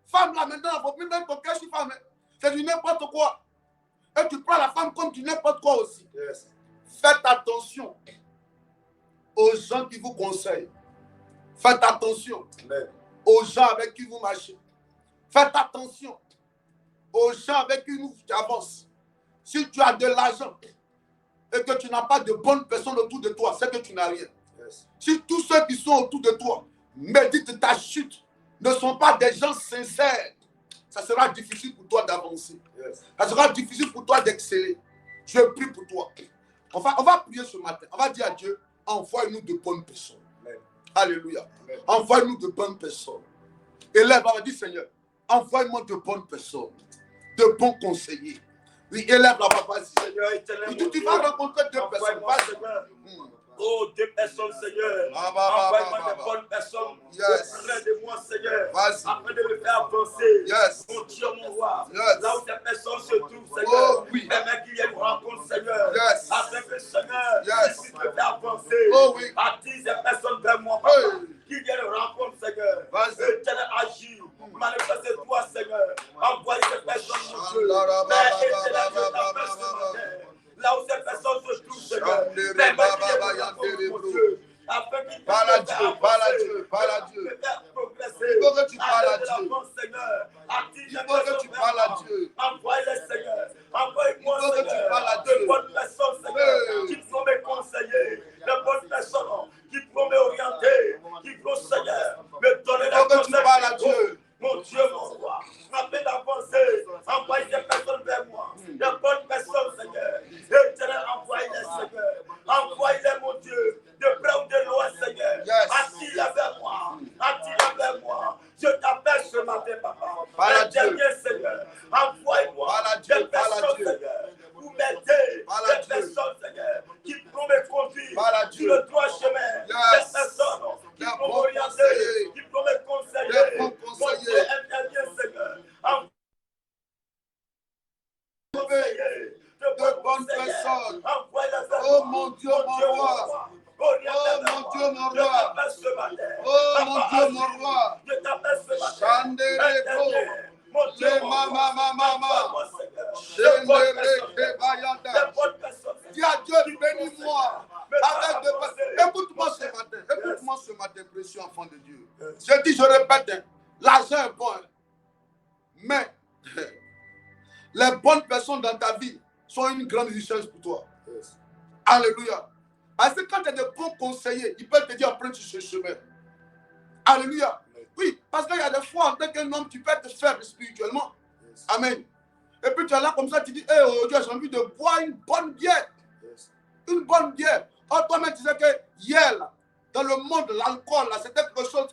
femme là maintenant, il ne faut plus mettre ton cœur sur femme. C'est du n'importe quoi. Et tu prends la femme comme du n'importe quoi aussi. Yes. Faites attention aux gens qui vous conseillent. Faites attention Amen. aux gens avec qui vous marchez. Faites attention aux gens avec qui tu avances. Si tu as de l'argent et que tu n'as pas de bonnes personnes autour de toi, c'est que tu n'as rien. Yes. Si tous ceux qui sont autour de toi méditent ta chute, ne sont pas des gens sincères, ça sera difficile pour toi d'avancer. Yes. Ça sera difficile pour toi d'exceller. Je prie pour toi. On va prier ce matin. On va dire à Dieu, envoie-nous de bonnes personnes. Amen. Alléluia. Amen. Envoie-nous de bonnes personnes. Élève, on va dire, Seigneur, envoie-moi de bonnes personnes, de bons conseillers. Oui, élève la papa. Seigneur éternel, Tu mon vas Dieu, rencontrer 2 personnes. envoie-moi, Seigneur. Oh, 2 personnes, Seigneur. Envoie-moi de bonnes personnes Yes. auprès de moi, Seigneur. Vas-y. Afin de me faire avancer. Yes. Mon Dieu, mon roi. Yes. Là où ces personnes se trouvent, Seigneur. Oh, oui. Permets qu'il y ait une rencontre, Seigneur. Yes. Afin que, Seigneur, Yes. puisse me faire avancer. Oh, oui. Attire ces personnes vers moi, papa. Hey. Qu'il y ait une rencontre, Seigneur. Vas-y. Éternel, agis. Manifeste-toi, Seigneur. Envoie ces personnes, mon Dieu. Shandara, Père ba, ba, éternel, ba, je ba, t'appelle ba, ce ba, ba. matin. Là où ces personnes se trouvent, Seigneur. Shandere, Permets ba, qu'il y ait ba, ba, une rencontre, yandere, mon bro. Dieu. Afin qu'ils Parle à puissent me Dieu, faire parle à avancer, Dieu, parle à Dieu. me faire progresser. Il faut que tu parles à Avec de Dieu. l'avance, Seigneur. Attire Il ces faut que personnes tu vers parles à moi. Dieu. Envoie-les, Seigneur. Envoie-moi, Il faut que tu Seigneur, parles à de Dieu. bonnes personnes, Seigneur, Hey. qui pourront me conseiller, de bonnes personnes qui pourront m'orienter, qui pourront, Seigneur, me donner Il la faut que tu parles à conseil. Dieu. Mon Dieu, mon roi, afin d'avancer, envoie ces personnes vers moi, de bonnes personnes, Seigneur. Éternel, envoie-les, Seigneur. Envoie-les, mon Dieu, de près ou de loin, Seigneur. Yes. Attire-les vers moi, attire-les vers moi. Je t'appelle ce matin, papa. Parle à Le Dieu. dernier, Seigneur, envoie-moi Parle à Dieu, des parle à personnes, Dieu. Seigneur, pour m'aider, Parle à des Dieu. personnes, Seigneur, qui pourront me conduire Parle à sur Dieu. le droit chemin, Yes. des personnes qui Des pourront bons m'orienter, conseillers. qui pourront me conseiller. Des bons Mon conseillers. Dieu, interviens, Seigneur. De bonnes personnes. Envoie-les vers Oh, moi. mon Dieu, mon roi. Oriente Oh, vers mon moi. Dieu, mon Je roi. t'appelle ce matin. Oh, Papa, mon Dieu, agis. mon roi. Je t'appelle ce matin. Chandere, bro. Interviens. Mon Dieu, Le mon mama, roi. mama, Envoie-moi, Seigneur. De Chendere, bonnes personnes. kebayanda. De bonnes personnes. Dis à Dieu, bénis-moi. Avec de... Écoute-moi ce matin. Écoute-moi ce matin, précieux enfant de Dieu. Je dis, je répète, hein, l'argent est bon. Hein. Mais les bonnes personnes dans ta vie sont une grande richesse pour toi. Yes. Alléluia. Parce que quand tu as de bons conseillers, ils peuvent te dire, prends sur ce chemin. Alléluia. Oui, parce qu'il y a des fois, en tant qu'un homme, tu peux être faible spirituellement. Yes. Amen. Et puis tu es là comme ça, tu dis, hey, aujourd'hui, j'ai envie de boire une bonne bière. Yes. Une bonne bière. Oh, toi-même, tu sais que hier, là, dans le monde, l'alcool, là, c'était quelque chose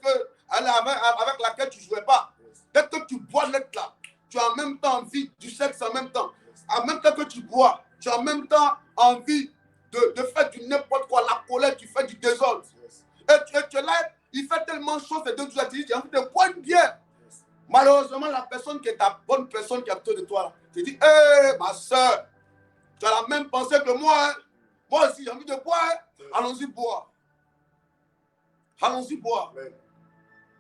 avec laquelle tu ne jouais pas. Yes. Dès que tu bois l'être là, tu as en même temps envie du sexe en même temps. En même temps que tu bois, tu as en même temps envie de faire du n'importe quoi. La colère, tu fais du désordre. Yes. Et tu es là, il fait tellement chaud, ces deux jours, tu dis, j'ai envie de boire une bière. Yes. Malheureusement, la personne qui est ta bonne personne qui est autour de toi, là, tu dis, hé, ma soeur, tu as la même pensée que moi. Hein. Moi aussi, j'ai envie de boire. Hein. Yes. Allons-y boire. Allons-y boire. Amen.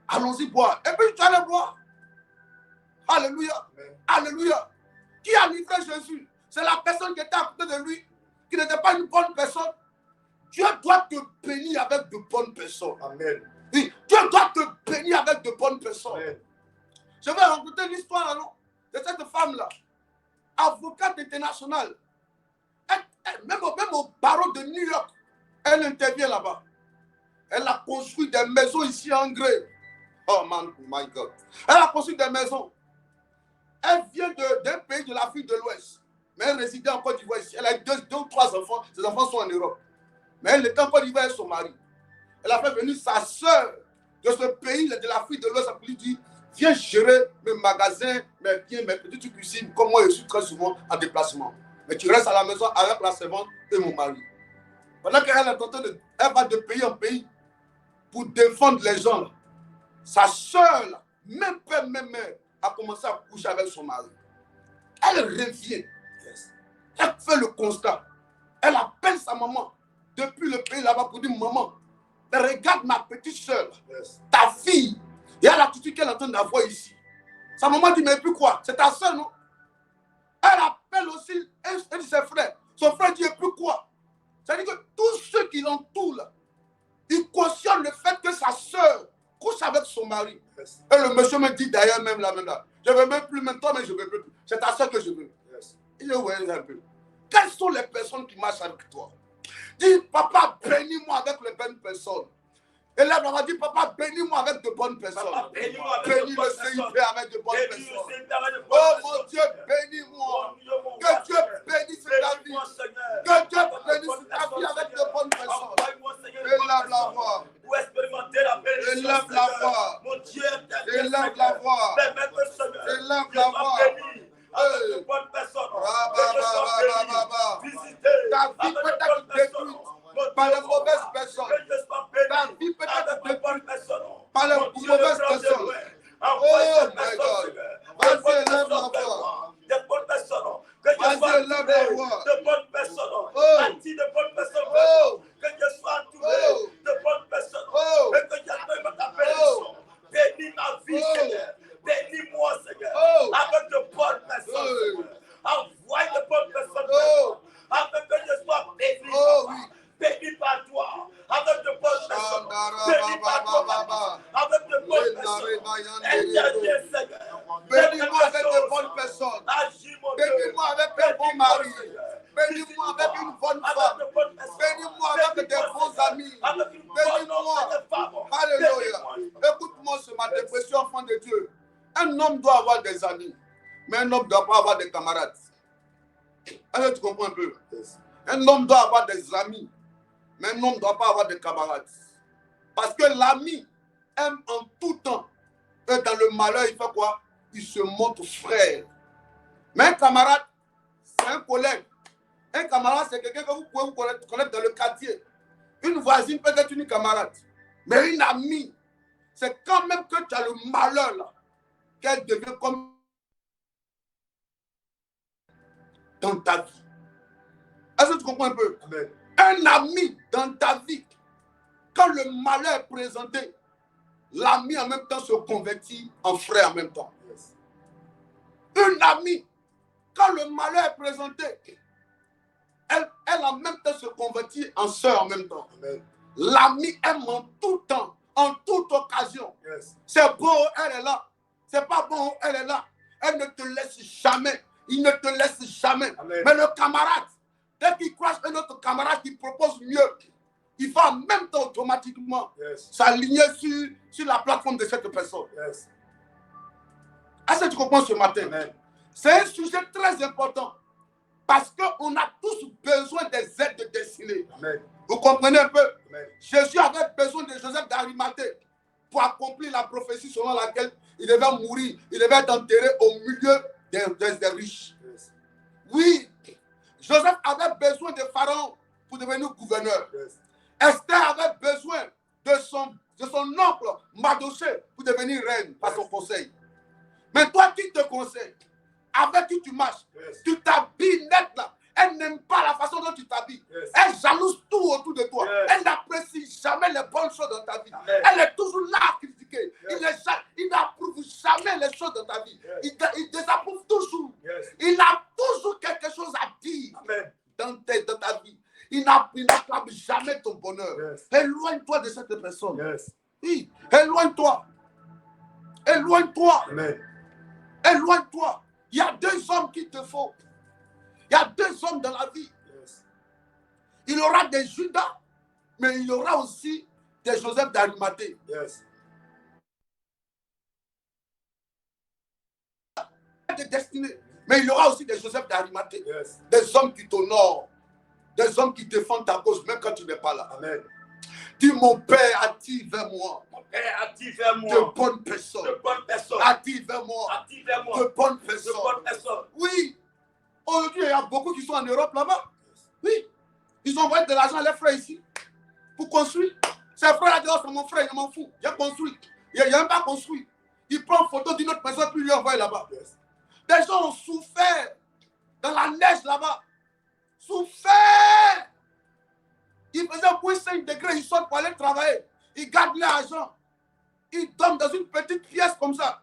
Allons-y boire. Et puis tu allais boire. Alléluia. Amen. Alléluia. Qui a livré Jésus? C'est la personne qui était à côté de lui, qui n'était pas une bonne personne. Dieu doit te bénir avec de bonnes personnes. Amen. Oui, Dieu doit te bénir avec de bonnes personnes. Amen. Je vais raconter l'histoire non, de cette femme-là, avocate internationale. Même au barreau de New York, elle intervient là-bas. Elle a construit des maisons ici en grès. Oh my God. Elle a construit des maisons. Elle vient d'un pays de l'Afrique de l'Ouest. Mais elle résidait en Côte d'Ivoire ici. Elle a deux ou trois enfants. Ses enfants sont en Europe. Mais elle était en Côte d'Ivoire avec son mari. Elle a fait venir sa sœur de ce pays de l'Afrique de l'Ouest. Elle lui dit, viens gérer mes magasins, mes petites cuisines, comme moi je suis très souvent en déplacement. Mais tu restes à la maison avec la servante et mon mari. Pendant qu'elle est en train elle va de pays en pays pour défendre les gens. Là. Sa sœur, même père, même mère, a commencé à coucher avec son mari. Elle revient. Elle fait le constat. Elle appelle sa maman depuis le pays là-bas pour dire, maman, regarde ma petite soeur, ta fille, et elle l'attitude qu'elle est en train d'avoir ici. Sa maman dit, mais puis quoi? C'est ta soeur, non? Elle appelle aussi, elle dit ses frères. Son frère dit, et puis quoi? C'est-à-dire que tous ceux qui l'entourent, là, ils cautionnent le fait que sa soeur couche avec son mari. Et le monsieur me dit d'ailleurs même là, je ne veux même plus, même toi, mais je ne veux plus. C'est ta soeur que je veux. Il est ouais, un peu. Quelles sont les personnes qui marchent avec toi? Dis, papa, bénis-moi avec les bonnes personnes. Et là, on va dire, papa, bénis-moi avec de bonnes personnes. Bénis le CIP avec de bonnes personnes. Oh mon Dieu, bénis-moi. Que Dieu bénisse ta vie. Que Dieu bénisse ta vie avec de bonnes personnes. Élève la voix. Élève la voix. Élève la voix. Élève la voix. Avec de bonnes personnes. Ta vie peut être détruite par les mauvaises personnes. Ta vie peut être détruite par les mauvaises personnes. Oh my God. Vas-y, élève la voix. De bonnes personnes. Vas-y, élève la voix. De bonnes personnes. Anti de bonnes personnes. Que je sois entouré de bonnes personnes. Et que je me ta bénédiction. Bénis ma vie, Seigneur. Bénis-moi, Seigneur. Avec de bonnes personnes. Envoie de bonnes personnes. Afin que je sois béni. Béni par toi. Avec de bonnes personnes. Béni par toi. Avec de bonnes personnes. Interviens, Seigneur. Bénis-moi avec de bonnes personnes. Bénis-moi avec un bon mari. Bénis-moi avec une bonne femme. Bénis-moi avec des bons amis. Bénis-moi. Alléluia. Écoute-moi ce matin, précieux enfant de Dieu. Un homme doit avoir des amis, mais un homme ne doit pas avoir des camarades. Est-ce que tu comprends un peu? Un homme doit avoir des amis, mais un homme ne doit pas avoir des camarades. Parce que l'ami aime en tout temps. Et dans le malheur, il fait quoi? Il se montre frère. Mais un camarade, c'est un collègue. Un camarade, c'est quelqu'un que vous pouvez vous connaître dans le quartier. Une voisine peut être une camarade. Mais une amie, c'est quand même que tu as le malheur là, qu'elle devient comme dans ta vie. Est-ce que tu comprends un peu? Amen. Un ami dans ta vie, quand le malheur est présenté, l'ami en même temps se convertit en frère en même temps. Yes. Une amie, quand le malheur est présenté, elle en même temps se convertit en sœur en même temps. L'ami aime en tout temps, en toute occasion. Yes. C'est beau, elle est là. C'est pas bon, elle est là. Elle ne te laisse jamais. Il ne te laisse jamais. Amen. Mais le camarade, dès qu'il croise un autre camarade qui propose mieux, il va en même temps automatiquement s'aligner sur la plateforme de cette personne. Yes. Est-ce que tu comprends ce matin? Amen. C'est un sujet très important. Parce qu'on a tous besoin des aides destinées. Amen. Vous comprenez un peu? Amen. Jésus avait besoin de Joseph d'Arimathée pour accomplir la prophétie selon laquelle il devait mourir. Il devait être enterré au milieu des riches. Yes. Oui, Joseph avait besoin de Pharaon pour devenir gouverneur. Yes. Esther avait besoin de son oncle Mardochée pour devenir reine par son conseil. Mais toi qui te conseilles, avec qui tu marches, tu t'habilles net là. Elle n'aime pas la façon dont tu t'habilles. Elle jalouse tout autour de toi. Elle n'apprécie jamais les bonnes choses dans ta vie. Elle est toujours là à critiquer. Il n'approuve jamais les choses dans ta vie. Il désapprouve toujours. Il a toujours quelque chose à dire dans ta vie. Il n'acclame jamais ton bonheur. Éloigne-toi de cette personne. Oui, éloigne-toi. Éloigne-toi. Éloigne-toi. Il y a deux hommes qu'il te faut. Il y a deux hommes dans la vie. Il y aura des Judas, mais il y aura aussi des Joseph d'Arimathée. des destinées. Mais il y aura aussi des Joseph d'Arimathée. Yes. Des hommes qui t'honorent. Des hommes qui défendent ta cause, même quand tu n'es pas là. Amen. Dis, mon Père, attire vers moi Mon Père, attire vers moi de bonnes personnes. de bonnes personnes. Attire vers moi Attire vers moi de bonnes de personnes. bonnes personnes. Oui. Aujourd'hui, il y a beaucoup qui sont en Europe là-bas. Oui. Ils ont envoyé de l'argent à leurs frères ici pour construire. Ces frères-là disent, oh, c'est mon frère, il m'en fout. Il a construit. Il n'a même pas construit. Il prend une photo d'une autre personne puis lui envoie là-bas. Yes. Des gens ont souffert dans la neige là-bas. Souffert. Ils faisaient moins 5 degrés, ils sortent pour aller travailler. Ils gardent l'argent. Ils dorment dans une petite pièce comme ça.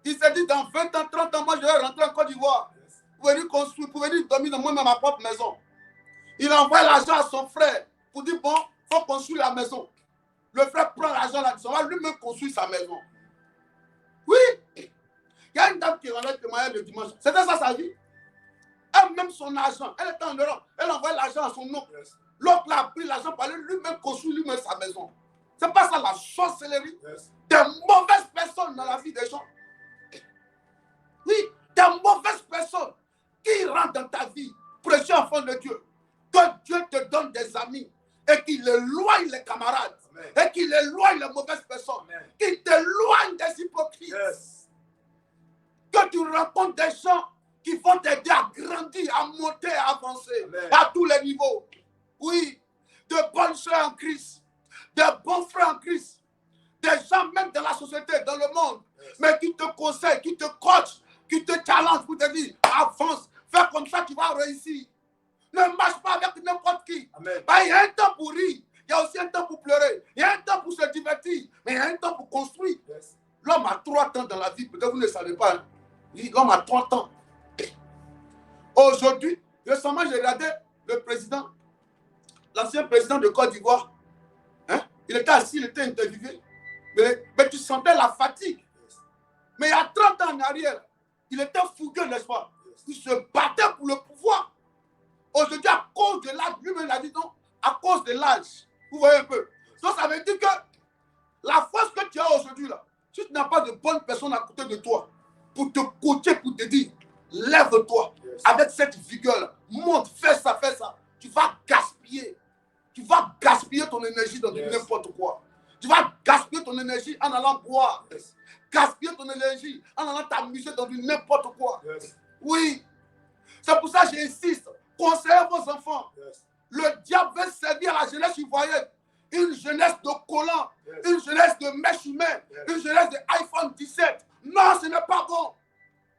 Ils se disent, dans 20 ans, 30 ans, moi je vais rentrer en Côte d'Ivoire. Pour venir construire, pour venir dormir dans moi-même ma propre maison. Il envoie l'argent à son frère pour dire, bon, il faut construire la maison. Le frère prend l'argent là, il va lui-même construire sa maison. Oui. Il y a une dame qui rendait témoignage le dimanche. C'était ça sa vie. Elle-même son argent. Elle était en Europe. Elle envoie l'argent à son oncle. Yes. L'autre a pris l'argent pour aller lui-même construire lui-même sa maison. C'est pas ça la sorcellerie. Yes. Des mauvaises personnes dans la vie des gens. Oui, des mauvaises personnes qui rentrent dans ta vie, précieux enfant de Dieu. Que Dieu te donne des amis et qu'il éloigne les camarades. Amen. Et qu'il éloigne les mauvaises personnes. Amen. Qu'il t'éloigne des hypocrites. Yes. Que tu rencontres des gens qui vont t'aider à grandir, à monter, à avancer. Amen. À tous les niveaux. Oui, de bonnes soeurs en Christ, de bons frères en Christ, des gens même dans la société, dans le monde, Yes. mais qui te conseillent, qui te coachent, qui te challengent pour te dire, avance, fais comme ça, tu vas réussir. Ne marche pas avec n'importe qui. Amen. Bah, il y a un temps pour rire, il y a aussi un temps pour pleurer, il y a un temps pour se divertir, mais il y a un temps pour construire. Yes. L'homme a 3 temps dans la vie, peut-être vous ne le savez pas. Hein. Oui, l'homme a 3 temps. Aujourd'hui, récemment, j'ai regardé le président, l'ancien président de Côte d'Ivoire. Hein? Il était assis, il était interviewé. Mais tu sentais la fatigue. Yes. Mais il y a 30 ans en arrière, il était fougueux, n'est-ce pas? Il se battait pour le pouvoir. Aujourd'hui, à cause de l'âge, lui-même a dit non, à cause de l'âge. Vous voyez un peu. Donc ça veut dire que la force que tu as aujourd'hui, là, si tu n'as pas de bonnes personnes à côté de toi, pour te coacher, pour te dire, lève-toi, Yes. avec cette vigueur-là, monte, fais ça, tu vas gaspiller. Tu vas gaspiller ton énergie dans Yes. n'importe quoi. Tu vas gaspiller ton énergie en allant boire. Yes. Gaspiller ton énergie en allant t'amuser dans du n'importe quoi. Yes. Oui. C'est pour ça que j'insiste. Conseillez vos enfants. Yes. Le diable veut servir à la jeunesse ivoirienne. Une jeunesse de collants, Yes. une jeunesse de mèche humaine, Yes. une jeunesse de iPhone 17. Non, ce n'est pas bon.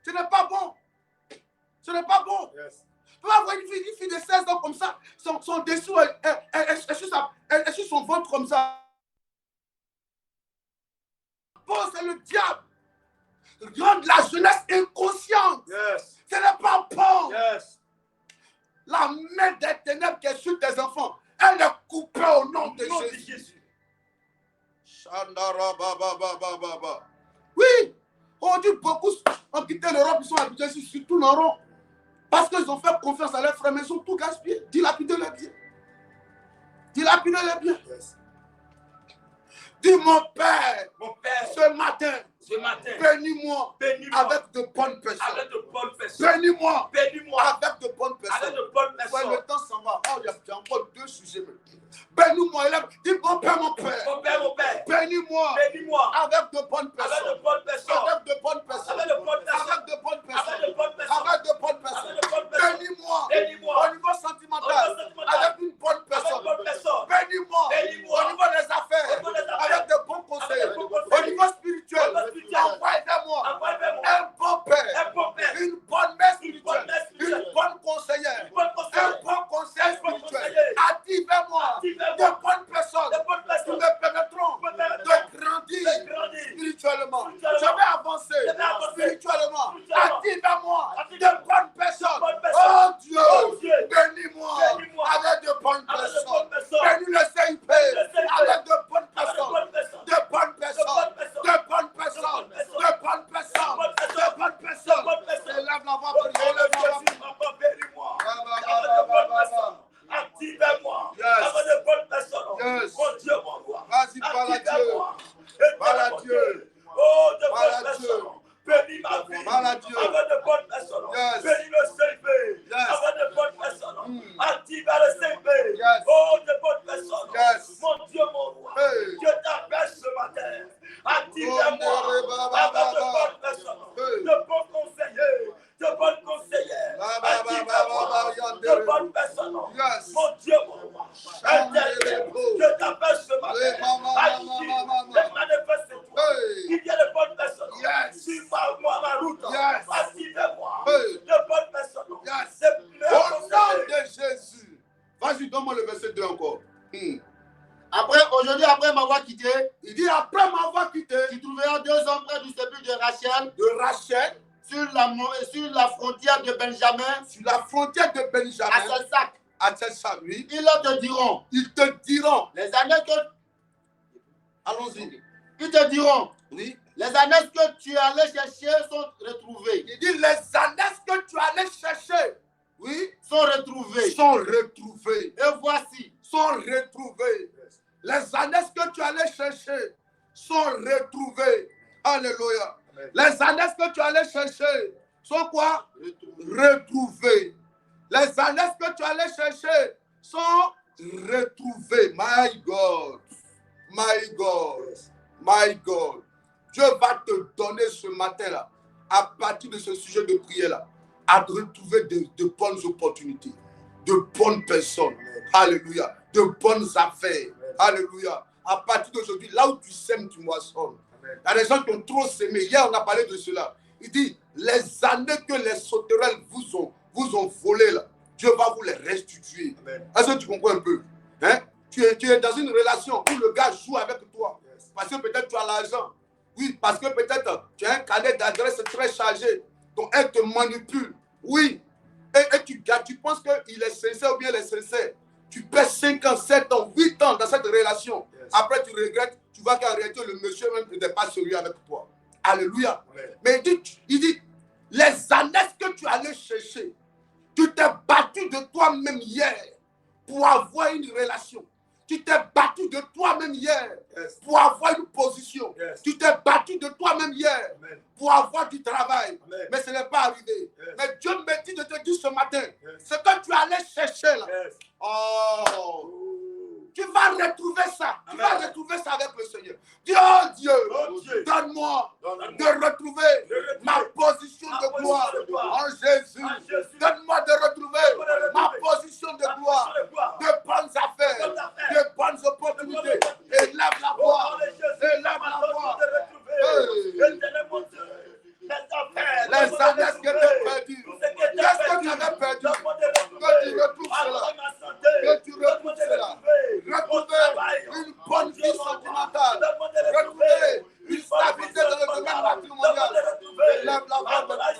Ce n'est pas bon. Ce n'est pas bon. Yes. Tu vas voir une fille de 16 ans comme ça, son dessous, elle sur son ventre comme ça. Bon, c'est le diable. Rendre la jeunesse inconsciente. Yes. Ce n'est pas bon. Yes. La main des ténèbres qui est sur tes enfants, elle est coupée au nom de Nom de Jésus. Jésus. Chandara baba baba baba. Oui, on dit beaucoup ont quitté l'Europe, ils sont habitués ici, surtout en rond. Parce qu'ils ont fait confiance à leurs frères, mais ils ont tout gaspillé. Dilapidé les biens. Dilapidé les biens. Yes. Dis mon Père, Mon Père, ce matin, ce matin, bénis-moi bénis-moi avec de bonnes personnes. avec de bonnes personnes. Bénis-moi Bénis-moi avec de bonnes avec personnes. de bonnes Ouais, personnes. le temps s'en va. Oh, il y a encore 2 sujets. Bénis-moi. Dis mon Père, mon Père. Mon Père, mon Père, Bénis-moi bénis-moi avec de bonnes avec de personnes. bonnes personnes. Avec de bonnes personnes. Avec de bonnes personnes. Avec de bonnes Avec personnes. de bonnes personnes. Avec de bonnes Avec personnes. de bonnes personnes. Bénis-moi Bénis-moi au niveau sentimental. au niveau sentimental. Avec une bonne Avec personne. de bonnes personnes. Bénis-moi Bénis-moi au niveau des affaires. au niveau des affaires. Avec de bons conseils. Avec de bons Au conseils. niveau spirituel. Au niveau spirituel. Envoie vers moi Envoie vers moi un bon père. un bon père. Une bonne mère Une spirituelle. bonne mère spirituelle. Une bonne conseillère. Une bonne Un conseillère. bon conseil Un bon spirituel. conseiller. Attire vers moi Attire vers de moi bonnes personnes de bonnes qui personnes. me permettront Me permettront de grandir de grandir spirituellement. spirituellement. Je vais avancer Je vais avancer spirituellement. spirituellement. Attire vers moi Attire de vers moi bonnes personnes. de bonnes personnes. Oh Dieu, Oh Dieu, bénis-moi bénis-moi avec de bonnes avec de personnes. bonnes personnes. Bénis le CIP le CIP avec de bonnes Avec de personnes. bonnes personnes. De bonnes personnes. bonnes personnes. De bonnes personnes. bonnes personnes. De bonnes personnes. bonnes personnes. De bonnes personnes. De bonnes personnes. Élève la voix Au pour Dieu. nom de Élève la voix. Jésus, papa, bénis-moi. Ba, ba, ba, Avec ba, de bonnes ba, ba, personnes. Active vers moi. Yes. Avec de bonnes personnes. Yes. Mon Dieu, mon roi. Vas-y, parle à Active vers Dieu. moi. Et Parle à mon Dieu. Oh, de Parle à bonnes Dieu. personnes. Bénis ma vie. Parle à Dieu. Avec de bonnes après m'avoir quitté, Il dit, après m'avoir quitté tu trouveras 2 hommes près du sépulcre de Rachel, sur la frontière de Benjamin, sur la frontière de à Benjamin, Selsac. à Tchelsam, oui, Ils te diront, ils te diront, les années que... allons-y, Ils te diront, oui, les années que tu allais chercher sont retrouvées. il dit, les annexes que tu allais chercher, oui, Sont retrouvées. sont retrouvées, Et voici, sont retrouvées. Les annexes que tu allais chercher sont retrouvées. Alléluia. Amen. Les annexes que tu allais chercher sont quoi? Retrouvées. Les annexes que tu allais chercher sont retrouvées. My God. My God. My God. Dieu va te donner ce matin-là, à partir de ce sujet de prière-là, à retrouver de bonnes opportunités, de bonnes personnes. Alléluia. De bonnes affaires. Alléluia. À partir d'aujourd'hui, là où tu sèmes, tu moissonnes. Il y a des gens qui ont trop sémé. Hier, on a parlé de cela. Il dit, les années que les sauterelles vous ont volées, là, Dieu va vous les restituer. Est-ce que tu comprends un peu? Hein? Tu es dans une relation où le gars joue avec toi. Parce que peut-être tu as l'argent. Oui, parce que peut-être tu as un cadet d'adresse très chargé. Donc, elle te manipule. Oui. Et tu penses qu'il est sincère ou bien elle est sincère. Tu perds 5 ans, 7 ans, 8 ans dans cette relation. Après, tu regrettes. Tu vois qu'en réalité, le monsieur même n'était pas sérieux avec toi. Alléluia. Mais il dit, les annexes que tu allais chercher, tu t'es battu de toi-même hier pour avoir une relation. Tu t'es battu de toi-même hier pour avoir une position. Tu t'es battu de toi-même hier pour avoir du travail. Mais ce n'est pas arrivé. Mais Dieu me dit de te dire ce matin, ce que tu allais chercher là. Oh, tu vas retrouver ça. Tu vas retrouver ça avec le Seigneur. Dis, oh Dieu, donne-moi de retrouver ma position de gloire en Jésus. Donne-moi de retrouver ma position de gloire, de bonnes affaires, de bonnes opportunités. Élève la voix. Élève la voix. Les années que tu as perdues. Qu'est-ce que tu avais perdu? Que tu retrouves cela. Que tu retrouves cela. Retrouver une bonne vie sentimentale. Retrouver une stabilité dans le domaine matrimonial. Élève la voix maintenant.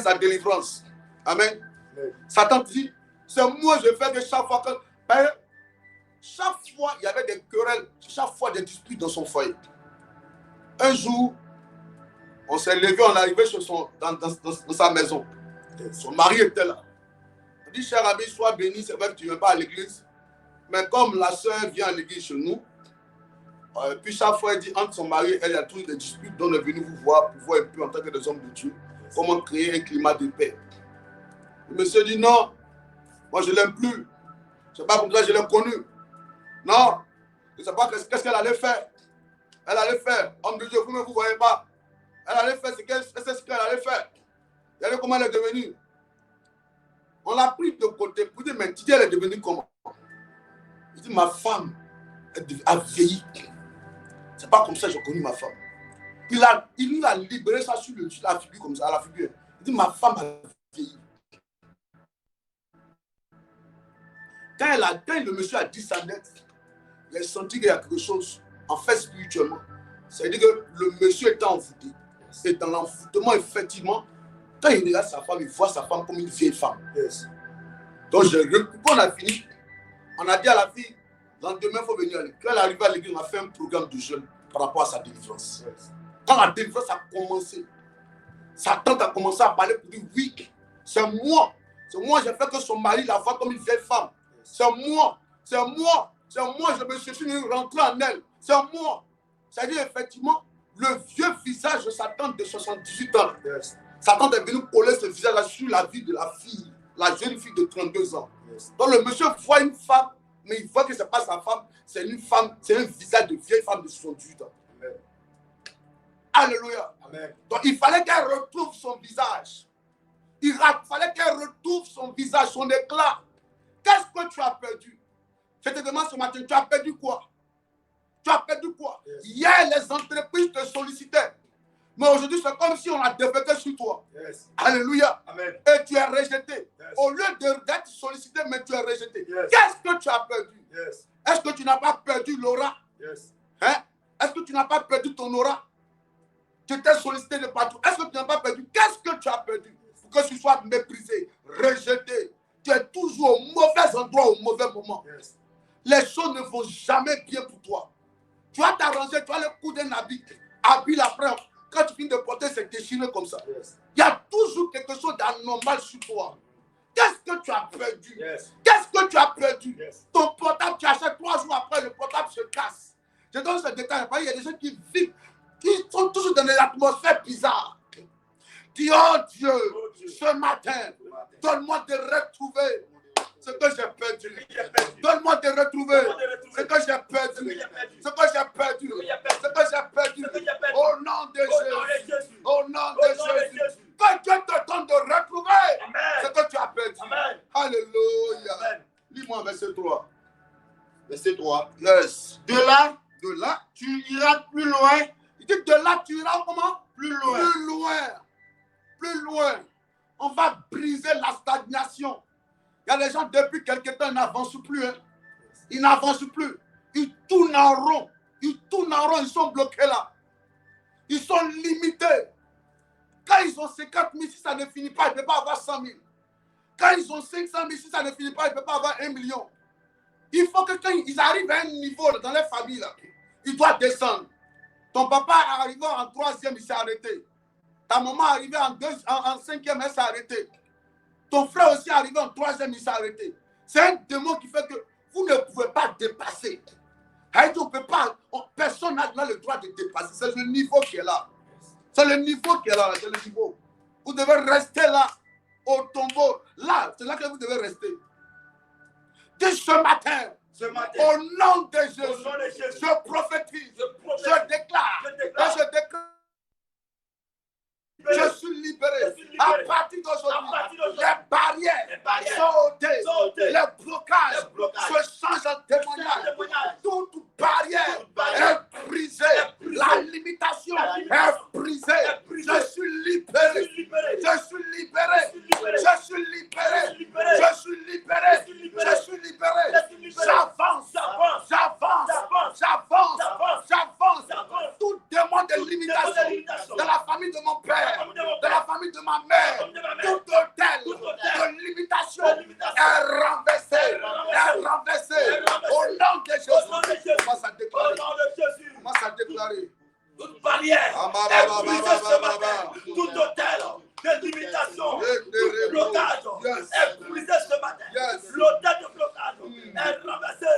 Sa délivrance. Amen. Satan dit, c'est moi je fais que chaque fois il y avait des querelles, chaque fois des disputes dans son foyer. Un jour, on s'est levé, on est arrivé dans sa maison. Son mari était là. Il dit, cher ami, sois béni, c'est vrai que tu ne viens pas à l'église, mais comme la soeur vient à l'église chez nous, Puis chaque fois, elle dit, entre son mari et elle, il y a toujours des disputes, dont elle est venue vous voir, pour voir un peu en tant que des hommes de Dieu, comment créer un climat de paix. Le monsieur dit, non, moi je ne l'aime plus. C'est pas comme ça que je l'ai connu. Non, je ne sais pas qu'est-ce qu'elle allait faire. Elle allait faire, homme de Dieu, vous ne vous voyez pas. Elle allait faire ce qu'elle allait faire. Regardez comment elle est devenue. On l'a pris de côté pour dire, mais Didier, elle est devenue comment? Il dit, ma femme a vieilli. C'est pas comme ça que j'ai connu ma femme. Il nous a libéré ça sur la figure comme ça, à la figure. Il dit, ma femme a vieilli. Quand le monsieur a dit sa net, il a senti qu'il y a quelque chose en fait spirituellement. C'est-à-dire que le monsieur était envoûté. Et dans l'envoûtement, effectivement, quand il regarde sa femme, il voit sa femme comme une vieille femme. Yes. Donc, quand on a fini, on a dit à la fille, le lendemain, il faut venir à l'église. Quand elle est arrivée à l'église, on a fait un programme de jeûne par rapport à sa délivrance. Yes. Quand la délivrance a commencé, sa tante a commencé à parler pour dire, oui, c'est moi. C'est moi, j'ai fait que son mari la voit comme une vieille femme. C'est moi, je me suis rentré en elle. C'est moi. C'est-à-dire, effectivement, le vieux visage de sa tante de 78 ans. Yes. Sa tante est venue coller ce visage-là sur la vie de la fille, la jeune fille de 32 ans. Yes. Donc, le monsieur voit une femme, mais il voit que ce n'est pas sa femme, c'est une femme, c'est un visage de vieille femme de 78 ans. Amen. Alléluia. Amen. Donc, il fallait qu'elle retrouve son visage. Il fallait qu'elle retrouve son visage, son éclat. Qu'est-ce que tu as perdu? Je te demande ce matin, tu as perdu quoi? Tu as perdu quoi? Yes. Hier, les entreprises te sollicitaient. Mais aujourd'hui, c'est comme si on a développé sur toi. Yes. Alléluia. Amen. Et tu es rejeté. Yes. Au lieu d'être sollicité, mais tu es rejeté. Yes. Qu'est-ce que tu as perdu? Yes. Est-ce que tu n'as pas perdu l'aura? Yes. Hein? Est-ce que tu n'as pas perdu ton aura? Tu t'es sollicité de partout. Est-ce que tu n'as pas perdu? Qu'est-ce que tu as perdu? Pour que tu sois méprisé, rejeté. Tu es toujours au mauvais endroit, au mauvais moment. Yes. Les choses ne vont jamais bien pour toi. Tu vas t'arranger, tu vas le coup d'un habit après. Quand tu finis de porter, c'est déchiré comme ça. Yes. Il y a toujours quelque chose d'anormal sur toi. Qu'est-ce que tu as perdu? Yes. Qu'est-ce que tu as perdu? Yes. Ton portable, tu achètes 3 jours après, le portable se casse. Je donne ce détail. Il y a des gens qui vivent, qui sont toujours dans des atmosphères bizarres. Dis, oh Dieu, ce matin, donne-moi de retrouver ce que j'ai perdu. Donne-moi de retrouver ce que j'ai perdu. Ce que j'ai perdu. Ce que j'ai perdu. Au nom de Jésus. Au nom de Jésus. Que Dieu te donne de retrouver ce que tu as perdu. Alléluia. Lis-moi verset 3. Verset 3. Yes. De là, tu iras plus loin. Il dit de là, tu iras comment? Plus loin. Plus loin. Plus loin. On va briser la stagnation. Il y a des gens, depuis quelque temps, ils n'avancent plus. Hein. Ils n'avancent plus. Ils tournent en rond. Ils tournent en rond. Ils sont bloqués là. Ils sont limités. Quand ils ont 50 000, si ça ne finit pas, ils ne peuvent pas avoir 100 000. Quand ils ont 500 000, si ça ne finit pas, ils ne peuvent pas avoir 1 million. Il faut que quand ils arrivent à un niveau dans les familles, là, ils doivent descendre. Ton papa est arrivé en 3e, il s'est arrêté. Ta maman est arrivée en 5e, elle s'est arrêtée. Ton frère aussi est arrivé en 3e, il s'est arrêté. C'est un démon qui fait que vous ne pouvez pas dépasser. On peut pas, personne n'a le droit de dépasser. C'est le niveau qui est là. C'est le niveau qui est là. C'est le niveau. Vous devez rester là, au tombeau. Là, c'est là que vous devez rester. Dès ce matin, au nom de Jésus, je prophétise, je déclare, je suis libéré. À partir d'aujourd'hui, les barrières sont ôtées. Les blocages se changent en témoignage. Toute barrière est brisée. La limitation est brisée. Je suis libéré. Je suis libéré. Je suis libéré. Je suis libéré. Je suis libéré. J'avance. J'avance. J'avance. J'avance. Tout démon de limitation dans la famille de mon père, de la famille de ma mère, tout hôtel de limitation est renversé. Au nom de Jésus. Commence à déclarer. Commence à déclarer. Toute barrière est brisée ce matin. Tout hôtel de limitation, tout blocage est brisé ce matin. L'hôtel de blocage est renversé.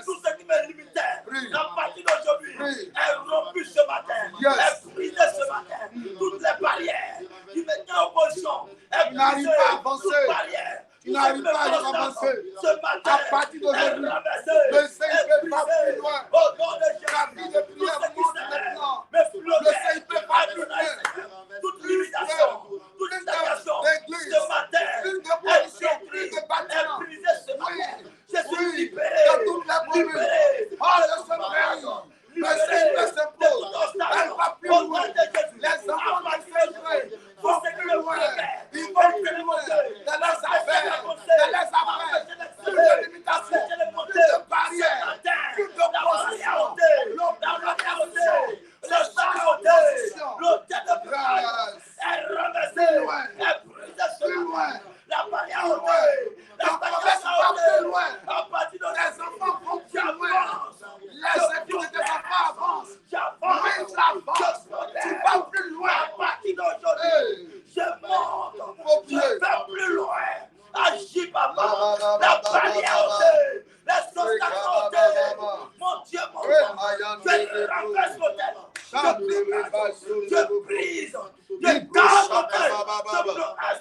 Tout ce qui me limitait, à partir d'aujourd'hui, est rompu ce matin. Est brisé ce matin. Toutes les barrières qui me tiennent en position. Tu n'arrives pas à avancer. Barrières. Tu n'arrives pas à avancer. Ce matin, À partir d'aujourd'hui, le CIP va plus loin. Au nom de Jésus. La vie de prière monte maintenant. Mais Le CIP va plus loin. toute limitation, toute stagnation, ce matin, Plus de position, plus de est bâtiment. brisé ce matin. Je suis Oui, libéré. dans toute la commune. Libéré. Oh, le CIP. Le CIP s'impose. Elle va plus loin. Les enfants du CIP vont plus loin. Ils vont plus loin. Dans leurs affaires. Dans les affaires. Plus de limitations. Plus de barrières. Plus d'opposition. L'opposition. L'hôtel de prière est reversé, est brisé ce matin. La barrière ôtée, la stagnation ôtée. À partir de Les enfants vont plus loin. Les études des enfants avancent. j'avance, Tu vas plus loin. à partir d'aujourd'hui, je monte, je vais plus loin. Agis, papa, la barrière ôtée, les obstacles ôtés. Mon Dieu, mon Dieu, je renverse l'hôtel. Je brise, je casse l'hôtel, je blocage,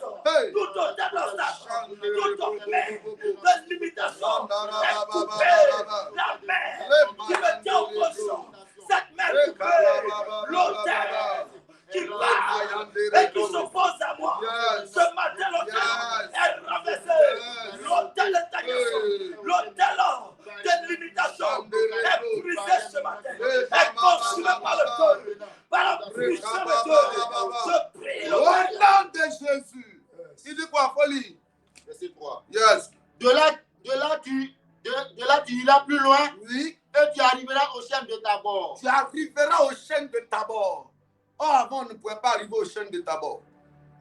tout hôtel d'obstacle, tout hôtel de limitation est coupé. La main qui me tient en position, cette main coupée, l'hôtel qui parle et qui s'oppose à moi. Ce matin, l'hôtel est renversé. L'hôtel de stagnation, l'hôtel de limitation est brisé ce matin, est consumé par le feu, par la puissance de Dieu. Je prie Au nom de Jésus. Il dit quoi, folie? Verset 3. Yes. De là, tu iras plus loin Oui. et tu arriveras aux chaînes de Tabor. Tu arriveras aux chaînes de Tabor. Oh, avant, on ne pouvait pas arriver aux chaînes de Tabor.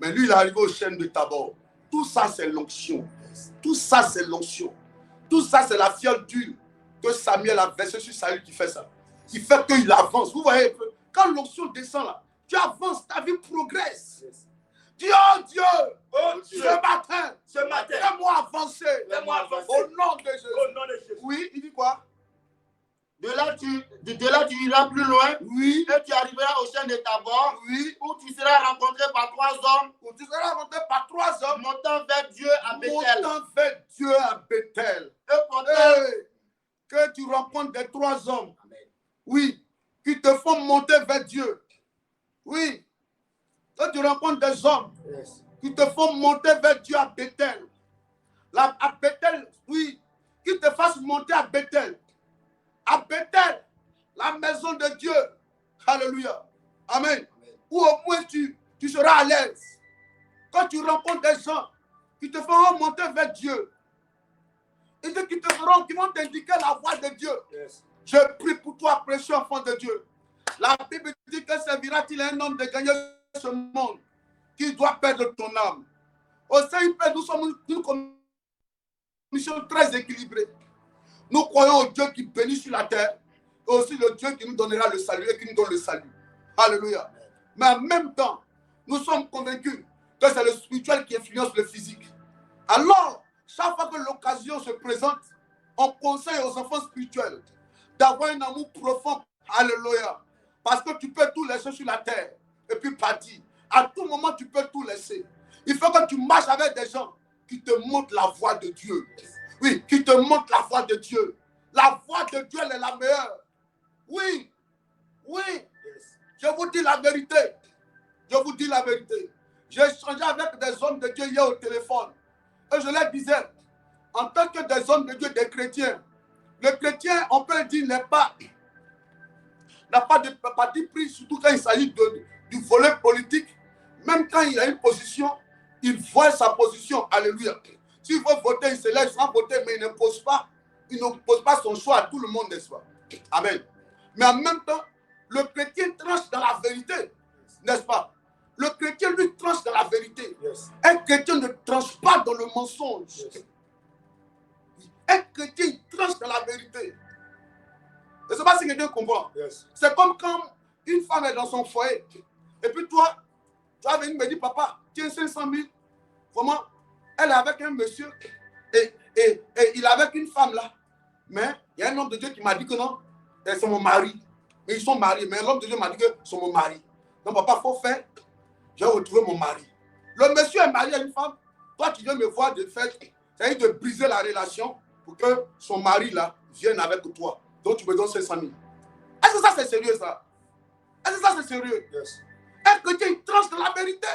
Mais lui, il est arrivé aux chaînes de Tabor. Tout ça, c'est l'onction. Tout ça, c'est l'onction. Tout ça, c'est la fiole d'huile que Samuel a versée sur Saül qui fait ça. Qui fait qu'il avance. Vous voyez, quand l'onction descend là, tu avances, ta vie progresse. Dis, oh Dieu, ce matin, fais-moi avancer. Au nom de Jésus. Au nom de Jésus. Oui, il dit quoi? De là, tu iras plus loin Oui. et tu arriveras aux chaînes de Tabor, Oui. où tu seras rencontré par 3 hommes Où tu seras rencontré par 3 hommes montant vers Dieu à Bethel. montant vers Dieu à Bethel. Et portant Que tu rencontres des 3 hommes. Oui. Qui te font monter vers Dieu. Oui. Que tu rencontres des hommes qui te font monter vers Dieu à Bethel. À Bethel, oui. Qui te fassent monter à Bethel. À Bethel, la maison de Dieu. Alléluia. Amen. Ou au moins tu seras à l'aise. Quand tu rencontres des gens qui te feront monter vers Dieu, et qui vont t'indiquer la voie de Dieu. Je prie pour toi, précieux enfant de Dieu. La Bible dit que servira-t-il un homme de gagner ce monde qui doit perdre ton âme. Au CIP, nous sommes une commission très équilibrée. Nous croyons au Dieu qui bénit sur la terre et aussi le Dieu qui nous donnera le salut et qui nous donne le salut. Alléluia. Mais en même temps, nous sommes convaincus que c'est le spirituel qui influence le physique. Alors, chaque fois que l'occasion se présente, on conseille aux enfants spirituels d'avoir un amour profond. Alléluia. Parce que tu peux tout laisser sur la terre et puis partir. À tout moment, tu peux tout laisser. Il faut que tu marches avec des gens qui te montrent la voie de Dieu. Oui, qui te montrent la voie de Dieu. La voie de Dieu, elle est la meilleure. Oui, oui. Je vous dis la vérité. Je vous dis la vérité. J'ai échangé avec des hommes de Dieu hier au téléphone. Et je leur disais, en tant que des hommes de Dieu, des chrétiens, le chrétien, on peut le dire, n'a pas de parti pris, surtout quand il s'agit du volet politique. Même quand il a une position, il voit sa position. Alléluia. S'il veut voter, il se lève sans voter, mais il n'impose pas son choix à tout le monde, n'est-ce pas? Amen. Mais en même temps, le chrétien tranche dans la vérité, n'est-ce pas? Le chrétien, lui, tranche dans la vérité. Un chrétien ne tranche pas dans le mensonge. Un chrétien, il tranche dans la vérité. Je ne sais pas si quelqu'un comprend. C'est comme quand une femme est dans son foyer. Et puis toi, tu vas venir me dire, papa, tiens 500 000. Vraiment, elle est avec un monsieur et il est avec une femme là. Mais il y a un homme de Dieu qui m'a dit que non, c'est mon mari. Mais ils sont mariés. Mais l'homme de Dieu m'a dit que c'est mon mari. Donc, papa, il faut faire. J'ai retrouvé mon mari. Le monsieur est marié à une femme. Toi qui viens me voir de fait, c'est-à-dire de briser la relation pour que son mari là vienne avec toi. Donc, tu me donnes 500 000. Est-ce que ça, c'est sérieux, ça? Est-ce que ça, c'est sérieux? Yes. Un chrétien, il tranche de la vérité.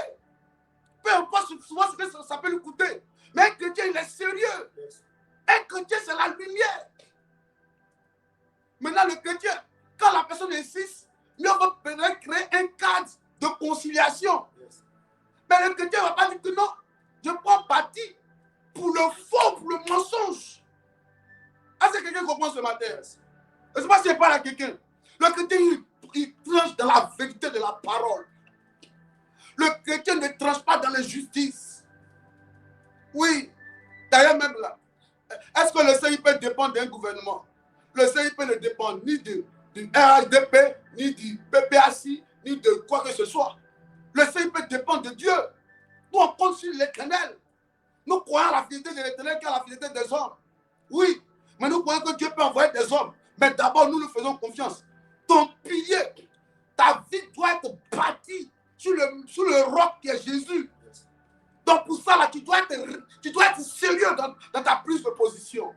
Peu importe souvent ce que ça peut lui coûter. Mais un chrétien, il est sérieux. Yes. Un chrétien, c'est la lumière. Maintenant, le chrétien, quand la personne insiste, mieux vaut créer un cadre de conciliation. Yes. Mais le chrétien ne va pas dire que non, je prends parti pour le faux, pour le mensonge. Est-ce que quelqu'un comprend ce matin? Yes. Je ne sais pas si je parle à quelqu'un. Le chrétien, il tranche dans la vérité de la parole. Le chrétien ne tranche pas dans l'injustice. Oui. D'ailleurs, même là, est-ce que le CIP dépend d'un gouvernement? Le CIP ne dépend ni du RHDP, ni du PPAC, ni de quoi que ce soit. Le CIP dépend de Dieu. Nous, on compte sur l'Éternel. Nous croyons à la fidélité de l'Éternel qu'à la fidélité des hommes. Oui, mais nous croyons que Dieu peut envoyer des hommes. Mais d'abord, nous faisons confiance. Ton pilier, ta vie doit être bâtie sur le roc qui est Jésus. Donc pour ça, là, tu dois être sérieux dans ta prise de position.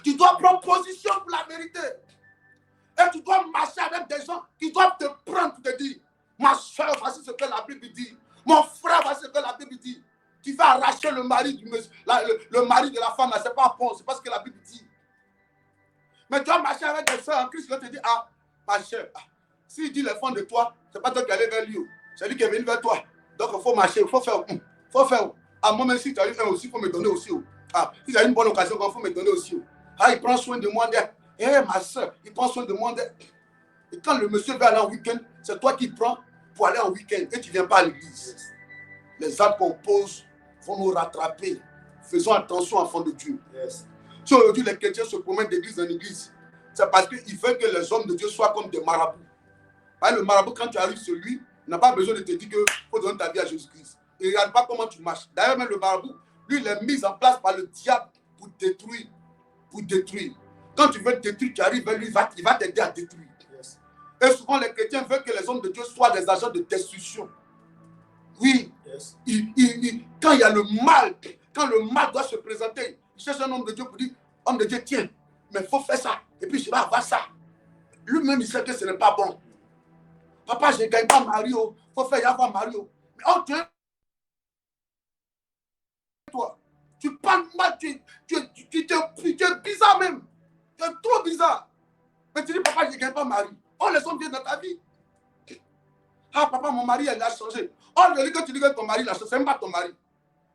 Tu dois prendre position pour la vérité. Et tu dois marcher avec des gens qui doivent te prendre pour te dire, ma soeur, voici ce que la Bible dit. Mon frère, voici ce que la Bible dit. Tu vas arracher le mari le mari de la femme, là, c'est pas bon, c'est pas ce que la Bible dit. Mais tu vas marcher avec des soeurs en Christ qui vont te dire, ah, ma chère, s'il dit les fonds de toi, c'est pas toi qui allais vers lui, c'est lui qui est venu vers toi. Donc il faut marcher, il faut faire. Ah, moi même si tu as eu un aussi, il faut me donner aussi. Ah, si tu as une bonne occasion, il faut me donner aussi. Ah, il prend soin de moi. Eh, ma soeur, il prend soin de moi. Et quand le monsieur va aller en week-end, c'est toi qui prends pour aller en week-end et tu ne viens pas à l'église. Les actes qu'on pose vont nous rattraper. Faisons attention, enfants de Dieu. Yes. Si aujourd'hui les chrétiens se promènent d'église en église, c'est parce qu'ils veulent que les hommes de Dieu soient comme des marabouts. Le marabout, quand tu arrives sur lui, il n'a pas besoin de te dire qu'il faut donner ta vie à Jésus-Christ. Il ne regarde pas comment tu marches. D'ailleurs, même le marabout, lui, il est mis en place par le diable pour détruire. Quand tu veux détruire, tu arrives vers lui, il va t'aider à détruire. Yes. Et souvent, les chrétiens veulent que les hommes de Dieu soient des agents de destruction. Oui. Yes. Quand il y a le mal, quand le mal doit se présenter, il cherche un homme de Dieu pour dire, homme de Dieu, tiens, mais il faut faire ça. Et puis, je vais avoir ça. Lui-même, il sait que ce n'est pas bon. Papa, je ne gagne pas Mario. Il faut faire y avoir Mario. Mais oh, toi, tu parles mal, tu es bizarre même. Tu es trop bizarre. Mais tu dis, papa, je ne gagne pas Marie. Oh, les hommes viennent dans ta vie. Ah, papa, mon mari, elle a changé. Oh, je dis que tu dis que ton mari l'a changé. Ce n'est même pas ton mari.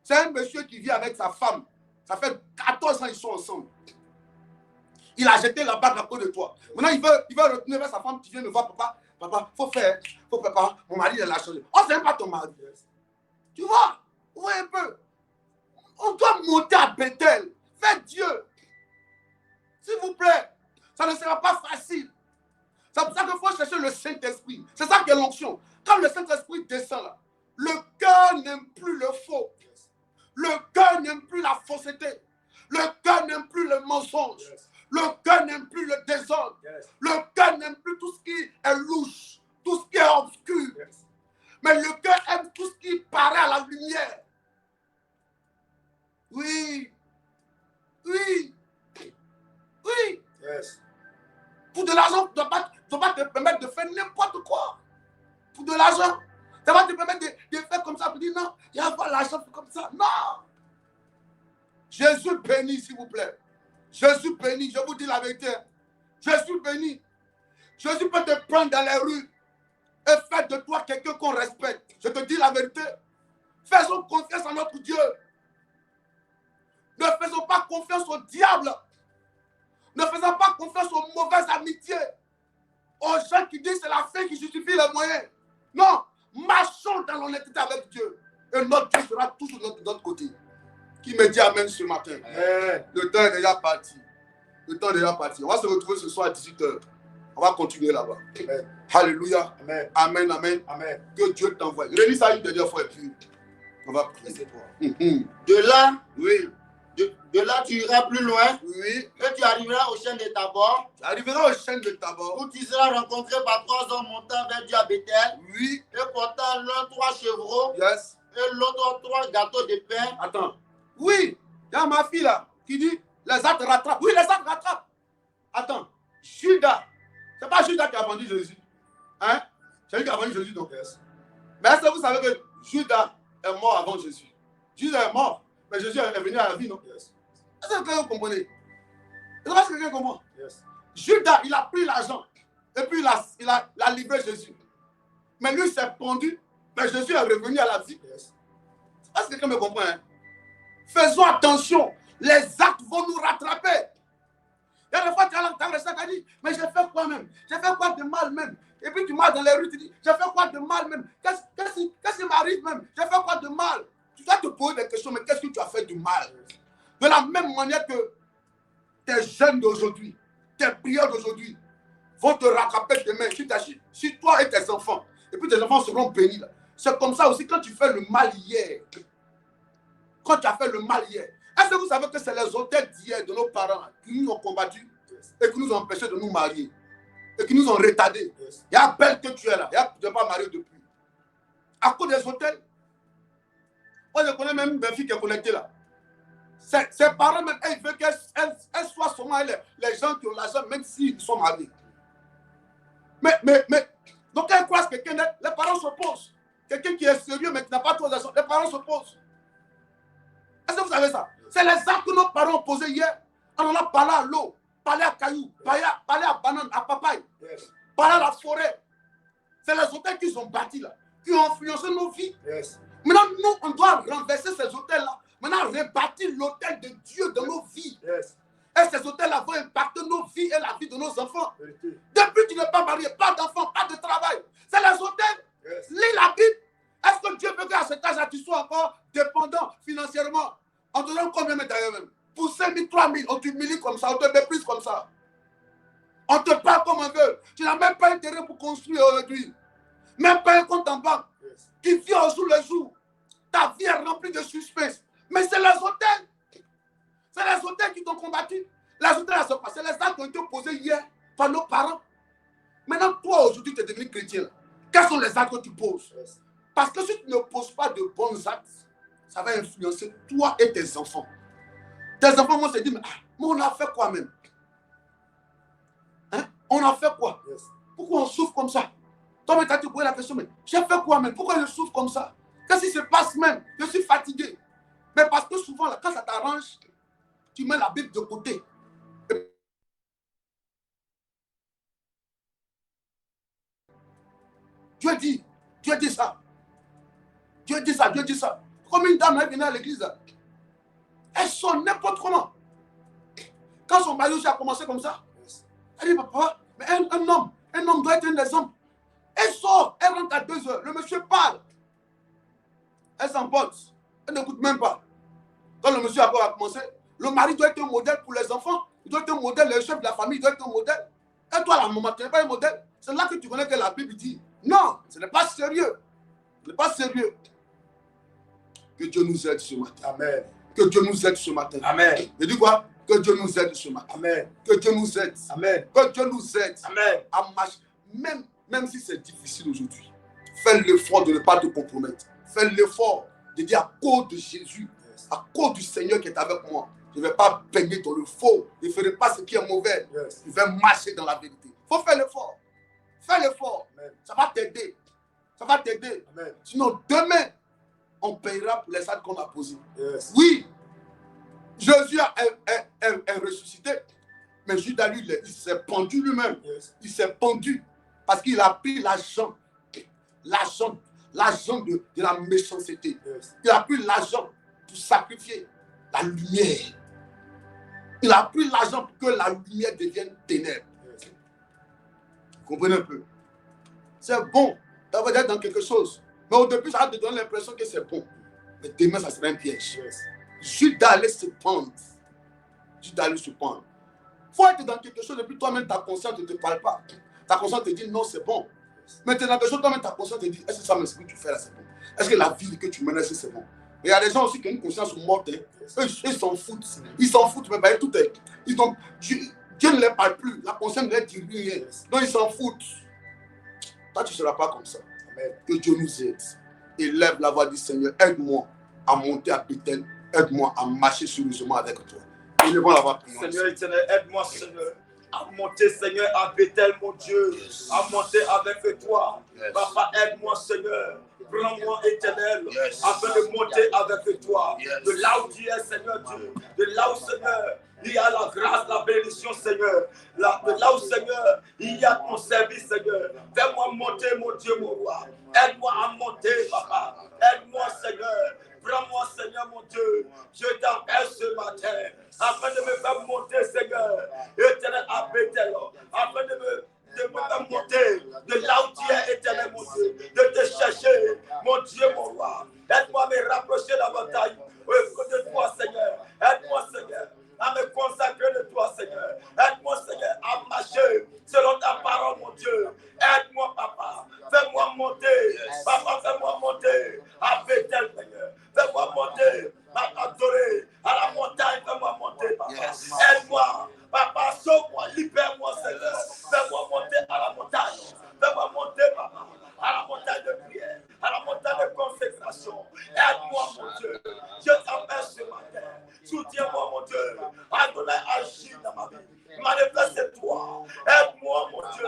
C'est un monsieur qui vit avec sa femme. Ça fait 14 ans qu'ils sont ensemble. Il a jeté la bague à cause de toi. Maintenant, il veut retourner vers sa femme. Tu viens me voir, papa. Papa, faut faire, papa. Mon mari, elle a changé. Oh, c'est même pas ton mari. Tu vois? Oui, un peu. On doit monter à Bethel. Faites Dieu. S'il vous plaît. Ça ne sera pas facile. C'est pour ça qu'il faut chercher le Saint-Esprit. C'est ça qui est l'onction. Quand le Saint-Esprit descend là, le cœur n'aime plus le faux. Le cœur n'aime plus la fausseté. Le cœur n'aime plus le mensonge. Le cœur n'aime plus le désordre. Le cœur n'aime plus tout ce qui est louche, tout ce qui est obscur. Mais le cœur aime tout ce qui paraît à la lumière. Oui. Oui. Oui. Yes. Pour de l'argent, tu ne dois pas te permettre de faire n'importe quoi. Pour de l'argent, ça va te permettre de faire comme ça. Tu dis non, il n'y a pas l'argent comme ça. Non. Jésus béni, s'il vous plaît. Jésus béni, je vous dis la vérité. Jésus béni. Jésus peut te prendre dans les rues et faire de toi quelqu'un qu'on respecte. Je te dis la vérité. Faisons confiance en notre Dieu. Ne faisons pas confiance au diable. Ne faisons pas confiance aux mauvaises amitiés. Aux gens qui disent c'est la fin qui justifie les moyens. Non, marchons dans l'honnêteté avec Dieu. Et notre Dieu sera toujours de notre côté. Qui me dit amen ce matin. Amen. Le temps est déjà parti. Le temps est déjà parti. On va se retrouver ce soir à 18h. On va continuer là-bas. Alléluia. Amen. Amen, amen. Amen. Que Dieu t'envoie. Relis ça une dernière fois et puis on va prier. Laissez-toi. De là, Oui. De là, tu iras plus loin. Oui. Et tu arriveras au chêne de Tabor. Tu arriveras au chêne de Tabor. Où tu seras rencontré par 3 hommes montant vers Dieu à Bethel. Oui. Et portant l'un 3 chevreaux. Yes. Et l'autre 3 gâteaux de pain. Attends. Oui. Il y a ma fille là qui dit les actes rattrapent. Oui, les actes rattrapent. Attends. Judas. C'est pas Judas qui a vendu Jésus. Hein? C'est lui qui a vendu Jésus donc. Yes. Mais est-ce que vous savez que Judas est mort avant Jésus? Judas est mort. Mais Jésus est venu à la vie, non? Yes. Est-ce que quelqu'un comprenait? Est-ce que quelqu'un comprend? Yes. Judas, il a pris l'argent. Et puis il a livré Jésus. Mais lui s'est pendu. Mais Jésus est revenu à la vie. Yes. Est-ce que quelqu'un me comprend? Hein? Faisons attention. Les actes vont nous rattraper. Il y a des fois, tu as le sac à dire, mais j'ai fait quoi même? J'ai fait quoi de mal même? Et puis tu marches dans les rues, tu dis, j'ai fait quoi de mal même? Qu'est-ce qui m'arrive même? J'ai fait quoi de mal? Tu dois te poser des questions, mais qu'est-ce que tu as fait de mal? De la même manière que tes jeunes d'aujourd'hui, tes prières d'aujourd'hui vont te rattraper demain si toi et tes enfants. Et puis tes enfants seront bénis. C'est comme ça aussi quand tu fais le mal hier. Quand tu as fait le mal hier. Est-ce que vous savez que c'est les autels d'hier de nos parents qui nous ont combattus et qui nous ont empêchés de nous marier et qui nous ont retardés? Il y a peine que tu es là. Tu n'es pas marié depuis. À cause des autels. Moi, je connais même une fille qui est connectée là. Ses parents, même, ils veulent qu'elle soit seulement les gens qui ont l'argent, même s'ils sont mariés. Mais, donc elle croit que quelqu'un, les parents s'opposent. Quelqu'un qui est sérieux, mais qui n'a pas trop d'argent, les parents s'opposent. Est-ce que vous savez ça? C'est les actes que nos parents ont posés hier. On en a parlé à l'eau, parlé à caillou, parlé à banane, à papaye, parlé à la forêt. C'est les hôtels qu'ils ont bâtis là, qui ont influencé nos vies. Yes. Maintenant, nous, on doit renverser ces hôtels-là. Maintenant, rebâtir l'hôtel de Dieu dans nos vies. Yes. Et ces hôtels-là vont impacter nos vies et la vie de nos enfants. Vérité. Depuis que tu n'es pas marié, pas d'enfants, pas de travail. C'est les hôtels. Yes. Lis la Bible. Est-ce que Dieu veut qu'à cet âge-là, tu sois encore dépendant financièrement? On te donne combien d'ailleurs même? Pour 5 000, 3 000, on t'humilie comme ça, on te méprise comme ça. On te parle comme on veut. Tu n'as même pas intérêt pour construire aujourd'hui. Même pas un compte en banque. Yes. Tu vis au jour le jour. Ta vie est remplie de suspense. Mais c'est les hôtels. C'est les hôtels qui t'ont combattu. Les hôtels, c'est les actes qui ont été posés hier par nos parents. Maintenant, toi, aujourd'hui, tu es devenu chrétien. Quels sont les actes que tu poses? Yes. Parce que si tu ne poses pas de bons actes, ça va influencer toi et tes enfants. Tes enfants vont se dire, mais on a fait quoi même? Hein? On a fait quoi? Yes. Pourquoi on souffre comme ça? Toi, tu as te posé la question, mais j'ai fait quoi même? Pourquoi je souffre comme ça? Qu'est-ce qui se passe même? Je suis fatigué. Mais parce que souvent, là, quand ça t'arrange, tu mets la Bible de côté. Dieu dit ça. Dieu dit ça. Comme une dame, elle venait à l'église, elle sonne n'importe comment. Quand son mari a commencé comme ça, elle dit, papa, mais un homme doit être un des hommes. Elle sort, elle rentre à 2 heures, le monsieur parle. Elle s'emporte, elle n'écoute même pas. Quand le monsieur a commencé, le mari doit être un modèle pour les enfants, il doit être un modèle, le chef de la famille doit être un modèle. Et toi, la maman, tu n'es pas un modèle. C'est là que tu connais que la Bible dit, non, ce n'est pas sérieux. Ce n'est pas sérieux. Que Dieu nous aide ce matin. Amen. Que Dieu nous aide ce matin. Amen. Je dis quoi? Que Dieu nous aide ce matin. Amen. Que Dieu nous aide. Amen. Que Dieu nous aide. Amen. À marcher. Même si c'est difficile aujourd'hui, fais l'effort de ne pas te compromettre. Fais l'effort de dire à cause de Jésus, à cause du Seigneur qui est avec moi, je ne vais pas baigner dans le faux. Je ne ferai pas ce qui est mauvais. Yes. Je vais marcher dans la vérité. Il faut faire l'effort. Fais l'effort. Ça va t'aider. Ça va t'aider. Sinon, demain, on payera pour les actes qu'on a posés. Yes. Oui, Jésus est ressuscité, mais Judas, lui, il s'est pendu lui-même. Yes. Il s'est pendu parce qu'il a pris l'argent de la méchanceté. Yes. Il a pris l'argent pour sacrifier la lumière. Il a pris l'argent pour que la lumière devienne ténèbres. Yes. Vous comprenez un peu? C'est bon d'avoir d'être dans quelque chose. Mais au début, ça va te donner l'impression que c'est bon. Mais demain, ça sera un piège. Yes. Judas allait se pendre. Judas allait se pendre. Il faut être dans quelque chose et puis toi-même, ta conscience ne te parle pas. Ta conscience te dit non, c'est bon. Mais tu es dans quelque chose, toi-même, ta conscience te dit est-ce que ça, ce que tu fais là, c'est bon? Est-ce que la vie que tu mènes, c'est bon? Et il y a des gens aussi qui ont une conscience morte. Eux, ils s'en foutent. Ils s'en foutent, mais tout est. Dieu ne les parle plus. La conscience ne leur dit rien. Donc ils s'en foutent. Toi, tu ne seras pas comme ça. Amen. Que Dieu nous aide. Élève la voix du Seigneur. Aide-moi à monter à Bethel. Aide-moi à marcher sérieusement avec toi. Élevons la voix. Seigneur éternel, aide-moi, Seigneur, à monter, Seigneur, à Bethel, mon Dieu. À monter avec toi. Papa, aide-moi, Seigneur. Prends-moi, éternel, afin de monter avec toi. De là où tu es, Seigneur Dieu. De là où, Seigneur, il y a la grâce, la bénédiction, Seigneur. De là où, Seigneur, il y a ton service, Seigneur. Fais-moi monter, mon Dieu, mon roi. Aide-moi à monter, papa. Aide-moi, Seigneur. Prends-moi, Seigneur, mon Dieu. Je t'appelle ce matin, afin de me faire monter, Seigneur. Éternel, à Bethel, afin de me faire monter de là où tu es, éternel, mon Dieu. De te chercher, mon Dieu, mon roi. Aide-moi à me rapprocher davantage de toi, Seigneur. Aide-moi, Seigneur, à me consacrer de toi, Seigneur. Aide-moi, Seigneur, à marcher selon ta parole, mon Dieu. Aide-moi, papa. Fais-moi monter. Papa, fais-moi monter à Bethel, Seigneur. Fais-moi monter à t'adorer à la montagne. Fais-moi monter, papa. Aide-moi, papa. Sauve-moi, libère-moi, Seigneur. Fais-moi monter à la montagne. Fais-moi monter, papa, à la montagne de prière, à la montagne de consécration. Aide-moi, mon Dieu. Je t'appelle ce matin. Soutiens-moi, mon Dieu. Adonai, agis dans ma vie. Manifeste-toi. Aide-moi, mon Dieu.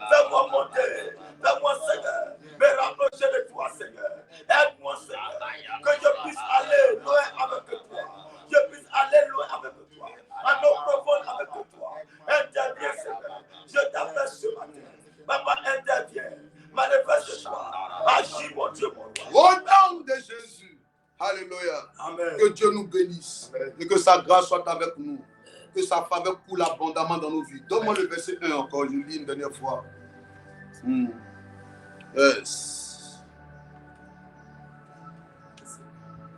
Fais-moi monter. Fais-moi, Seigneur, me rapprocher de toi, Seigneur. Aide-moi, Seigneur, que je puisse aller loin avec toi. Je puisse aller loin avec toi. À nos profondes avec toi. Interviens, Seigneur. Je t'appelle ce matin. Papa, interviens. Manifeste-toi. Agis, mon Dieu, mon roi. Au nom de Jésus. Alléluia. Amen. Que Dieu nous bénisse. Amen. Et que sa grâce soit avec nous. Que sa faveur coule abondamment dans nos vies. Donne-moi le verset 1 encore. Je lis une dernière fois. Yes.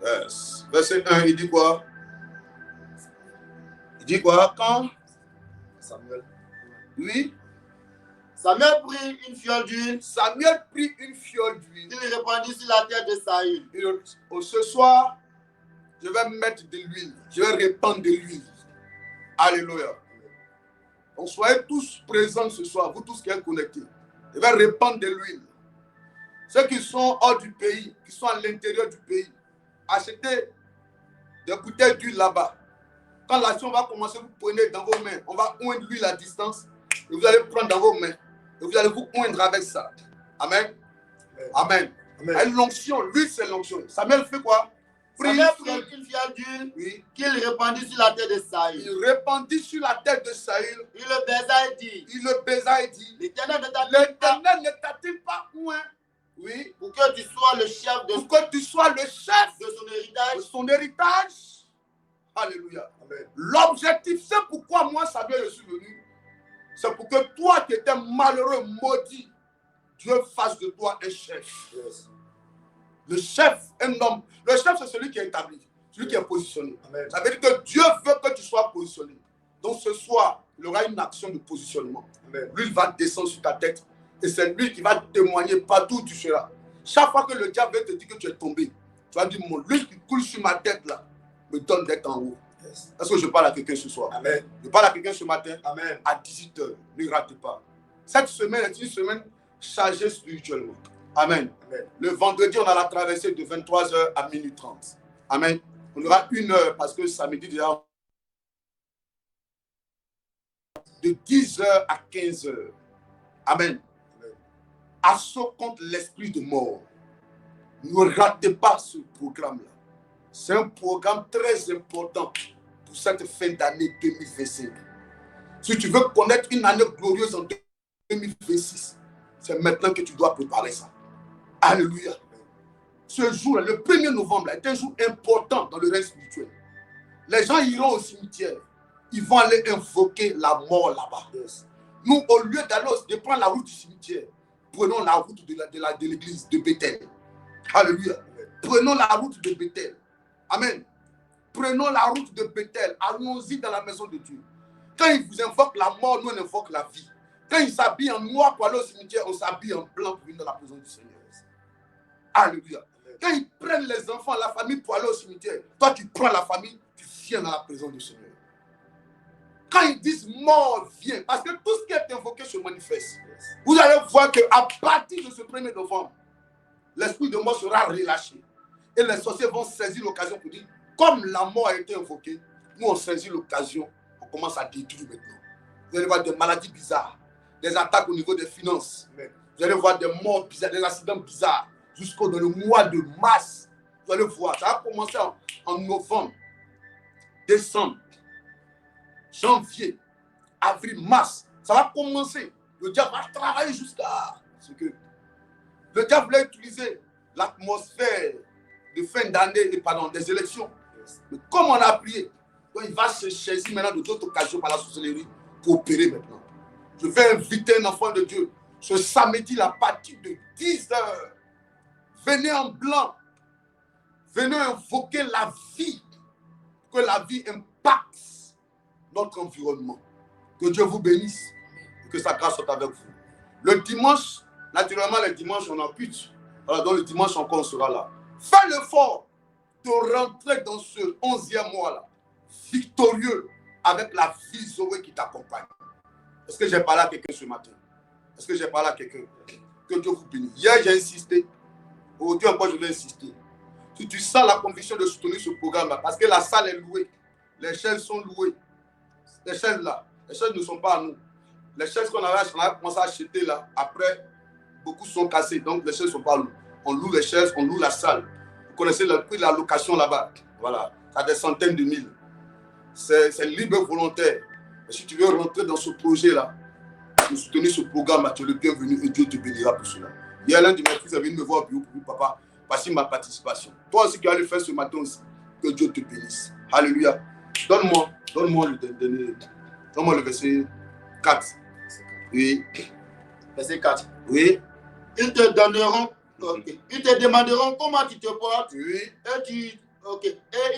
Yes. Verset 1, il dit quoi? Il dit quoi? Quand? Samuel. Oui. Samuel prit une fiole d'huile. Samuel prit une fiole d'huile. Il répandit sur la tête de Saül. Ce soir, je vais mettre de l'huile. Je vais répandre de l'huile. Alléluia. Donc soyez tous présents ce soir, vous tous qui êtes connectés. Je vais répandre de l'huile. Ceux qui sont hors du pays, qui sont à l'intérieur du pays, achetez des bouteilles d'huile là-bas. Quand l'action va commencer, vous prenez dans vos mains. On va oindre l'huile à distance. Et vous allez prendre dans vos mains. Et vous allez vous oindre avec ça. Amen. Amen. Amen. L'onction, l'huile c'est l'onction. Samuel fait quoi? Samuel prit une fiole d'huile qu'il répandit sur la tête de Saül. Il répandit sur la tête de Saül. Il le baisa et dit. Il le baisa et dit. L'Éternel ne t'a-t-il pas oint? Oui. Pour que tu sois le chef de, pour que tu sois le chef de son héritage. De son héritage. Alléluia. L'objectif, c'est pourquoi moi, Samuel, je suis venu. C'est pour que toi qui étais malheureux, maudit, Dieu fasse de toi un chef. Yes. Le chef, un homme. Le chef, c'est celui qui est établi, celui qui est positionné. Amen. Ça veut dire que Dieu veut que tu sois positionné. Donc ce soir, il y aura une action de positionnement. Amen. Lui, il va descendre sur ta tête. Et c'est lui qui va témoigner partout où tu seras. Chaque fois que le diable veut te dire que tu es tombé, tu vas dire, mon l'huile qui coule sur ma tête là, me donne d'être en haut. Yes. Est-ce que je parle à quelqu'un ce soir? Amen. Je parle à quelqu'un ce matin. Amen. À 18h. Ne ratez pas. Cette semaine est une semaine chargée spirituellement. Amen. Amen. Le vendredi, on a la traversée de 23h à minuit 30. Amen. On aura 1 heure parce que samedi déjà de 10h à 15h. Amen. Amen. Assaut contre l'esprit de mort. Ne ratez pas ce programme-là. C'est un programme très important pour cette fin d'année 2025. Si tu veux connaître une année glorieuse en 2026, c'est maintenant que tu dois préparer ça. Alléluia. Ce jour, le 1er novembre, est un jour important dans le règne spirituel. Les gens iront au cimetière. Ils vont aller invoquer la mort là-bas. Nous, au lieu de prendre la route du cimetière, prenons la route de l'église de Bethel. Alléluia. Prenons la route de Bethel. Amen. Prenons la route de Bethel. Allons-y dans la maison de Dieu. Quand ils vous invoquent la mort, nous on invoque la vie. Quand ils s'habillent en noir pour aller au cimetière, on s'habille en blanc pour venir dans la présence du Seigneur. Alléluia. Quand ils prennent les enfants, la famille pour aller au cimetière, toi tu prends la famille, tu viens dans la présence du Seigneur. Quand ils disent mort, viens, parce que tout ce qui est invoqué se manifeste. Vous allez voir qu'à partir de ce 1er novembre, l'esprit de mort sera relâché. Et les sorciers vont saisir l'occasion pour dire, comme la mort a été invoquée, nous on saisit l'occasion, on commence à détruire maintenant. Vous allez voir des maladies bizarres, des attaques au niveau des finances. Vous allez voir des morts bizarres, des accidents bizarres, jusqu'au dans le mois de mars. Vous allez voir, ça va commencer en novembre, décembre, janvier, avril, mars. Ça va commencer. Le diable va travailler jusqu'à ce que le diable a utilisé l'atmosphère de fin d'année et pardon, des élections. Mais comme on a prié, donc il va se saisir maintenant de d'autres occasions par la sorcellerie pour opérer maintenant. Je vais inviter un enfant de Dieu ce samedi à partir de 10h. Venez en blanc. Venez invoquer la vie. Que la vie impacte notre environnement. Que Dieu vous bénisse et que sa grâce soit avec vous. Le dimanche, naturellement, le dimanche, on a plus. Alors, donc le dimanche encore, on sera là. Fais l'effort de rentrer dans ce 11e mois-là, victorieux, avec la vie Zoé qui t'accompagne. Est-ce que j'ai parlé à quelqu'un ce matin? Est-ce que j'ai parlé à quelqu'un? Que Dieu vous bénisse. Hier, j'ai insisté. Aujourd'hui encore, je vais insister. Si tu sens la conviction de soutenir ce programme-là, parce que la salle est louée, les chaises sont louées. Les chaises là, les chaises ne sont pas à nous. Les chaises qu'on a commencé à acheter là, après, beaucoup sont cassées. Donc les chaises ne sont pas louées. On loue les chaises, on loue la salle. Vous connaissez le prix de la location là-bas. Voilà, ça a des centaines de mille. C'est libre volontaire. Mais si tu veux rentrer dans ce projet-là, de soutenir ce programme-là, tu es le bienvenu et Dieu te bénira pour cela. Il y a l'un de mes fils qui est venu me voir au bureau pour dire, papa, voici ma participation. Toi aussi qui vas le faire ce matin aussi, que Dieu te bénisse. Alléluia. Donne-moi le dernier. Donne-moi le verset 4. Oui. Verset 4. Oui. Ils te donneront, ils te demanderont comment tu te portes. Oui. Et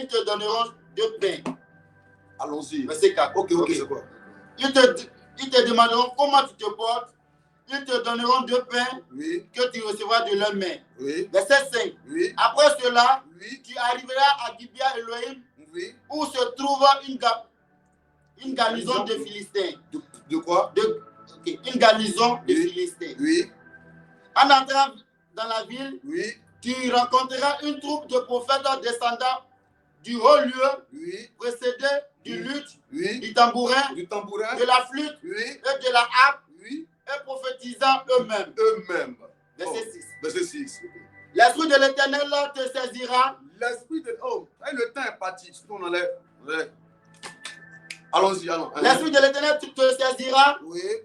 ils te donneront 2 pains. Allons-y. Verset 4. Ok, c'est quoi? Ils te demanderont comment tu te portes. Ils te donneront 2 pains que tu recevras de leurs mains. Oui. Verset 5. Oui. Après cela, tu arriveras à Gibea Elohim, où se trouve une garnison de Philistins. De quoi? Une garnison de Philistins. Oui. En entrant dans la ville, tu rencontreras une troupe de prophètes descendant du haut lieu, précédés du luth, du tambourin, de la flûte et de la harpe, et prophétisant eux-mêmes. Verset 6. L'esprit de l'Éternel te saisira. L'esprit de... Oh, le temps est parti. On enlève. Allons-y, allons. L'esprit de l'Éternel te saisira.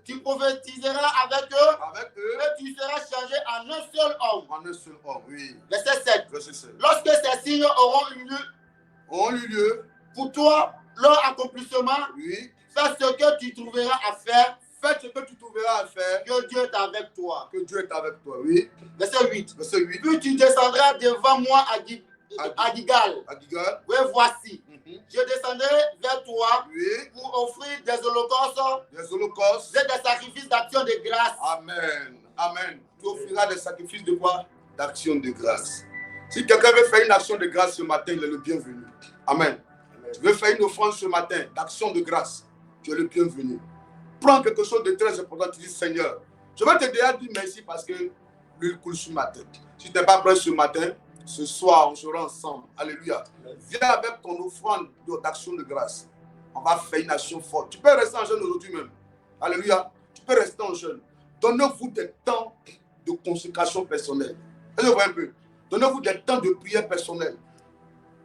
Tu prophétiseras avec eux. Et tu seras changé en un seul homme. Verset 7. Lorsque ces signes auront eu lieu, pour toi, leur accomplissement, fais ce que tu trouveras à faire. Fais ce que tu trouveras à faire. Que Dieu est avec toi. Oui. Verset 8. Puis tu descendras devant moi à Gilgal. Oui, voici. Je descendrai vers toi pour offrir des holocaustes et des sacrifices d'action de grâce. Amen. Tu offriras des sacrifices de quoi? D'action de grâce. Si quelqu'un veut faire une action de grâce ce matin, il est le bienvenu. Amen. Tu veux faire une offrande ce matin d'action de grâce, tu es le bienvenu. Prends quelque chose de très important, tu dis Seigneur, je vais te déjà dire merci parce que l'huile coule sur ma tête. Si tu n'es pas prêt ce matin, ce soir, on sera ensemble. Alléluia. Viens avec ton offrande d'action de grâce. On va faire une action forte. Tu peux rester en jeûne aujourd'hui même. Alléluia. Tu peux rester en jeûne. Donnez-vous des temps de consécration personnelle. Allez-vous un peu. Donnez-vous des temps de prière personnelle.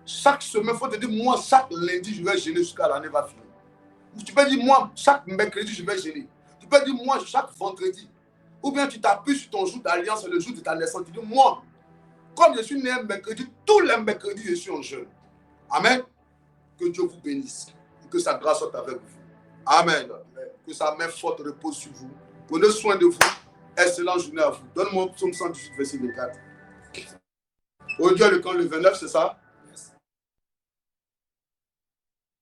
Chaque semaine, il faut te dire, moi, chaque lundi, je vais jeûner jusqu'à l'année va finir. Tu peux dire, moi, chaque mercredi, je vais jeûner. Tu peux dire, moi, chaque vendredi. Ou bien tu t'appuies sur ton jour d'alliance, le jour de ta naissance. Tu dis, moi, comme je suis né un mercredi, tous les mercredis, je suis en jeûne. Amen. Que Dieu vous bénisse. Et que sa grâce soit avec vous. Amen. Que sa main forte repose sur vous. Prenez soin de vous. Excellente journée à vous. Donne-moi Psaume 118, verset 24. Aujourd'hui, le camp le 29, c'est ça?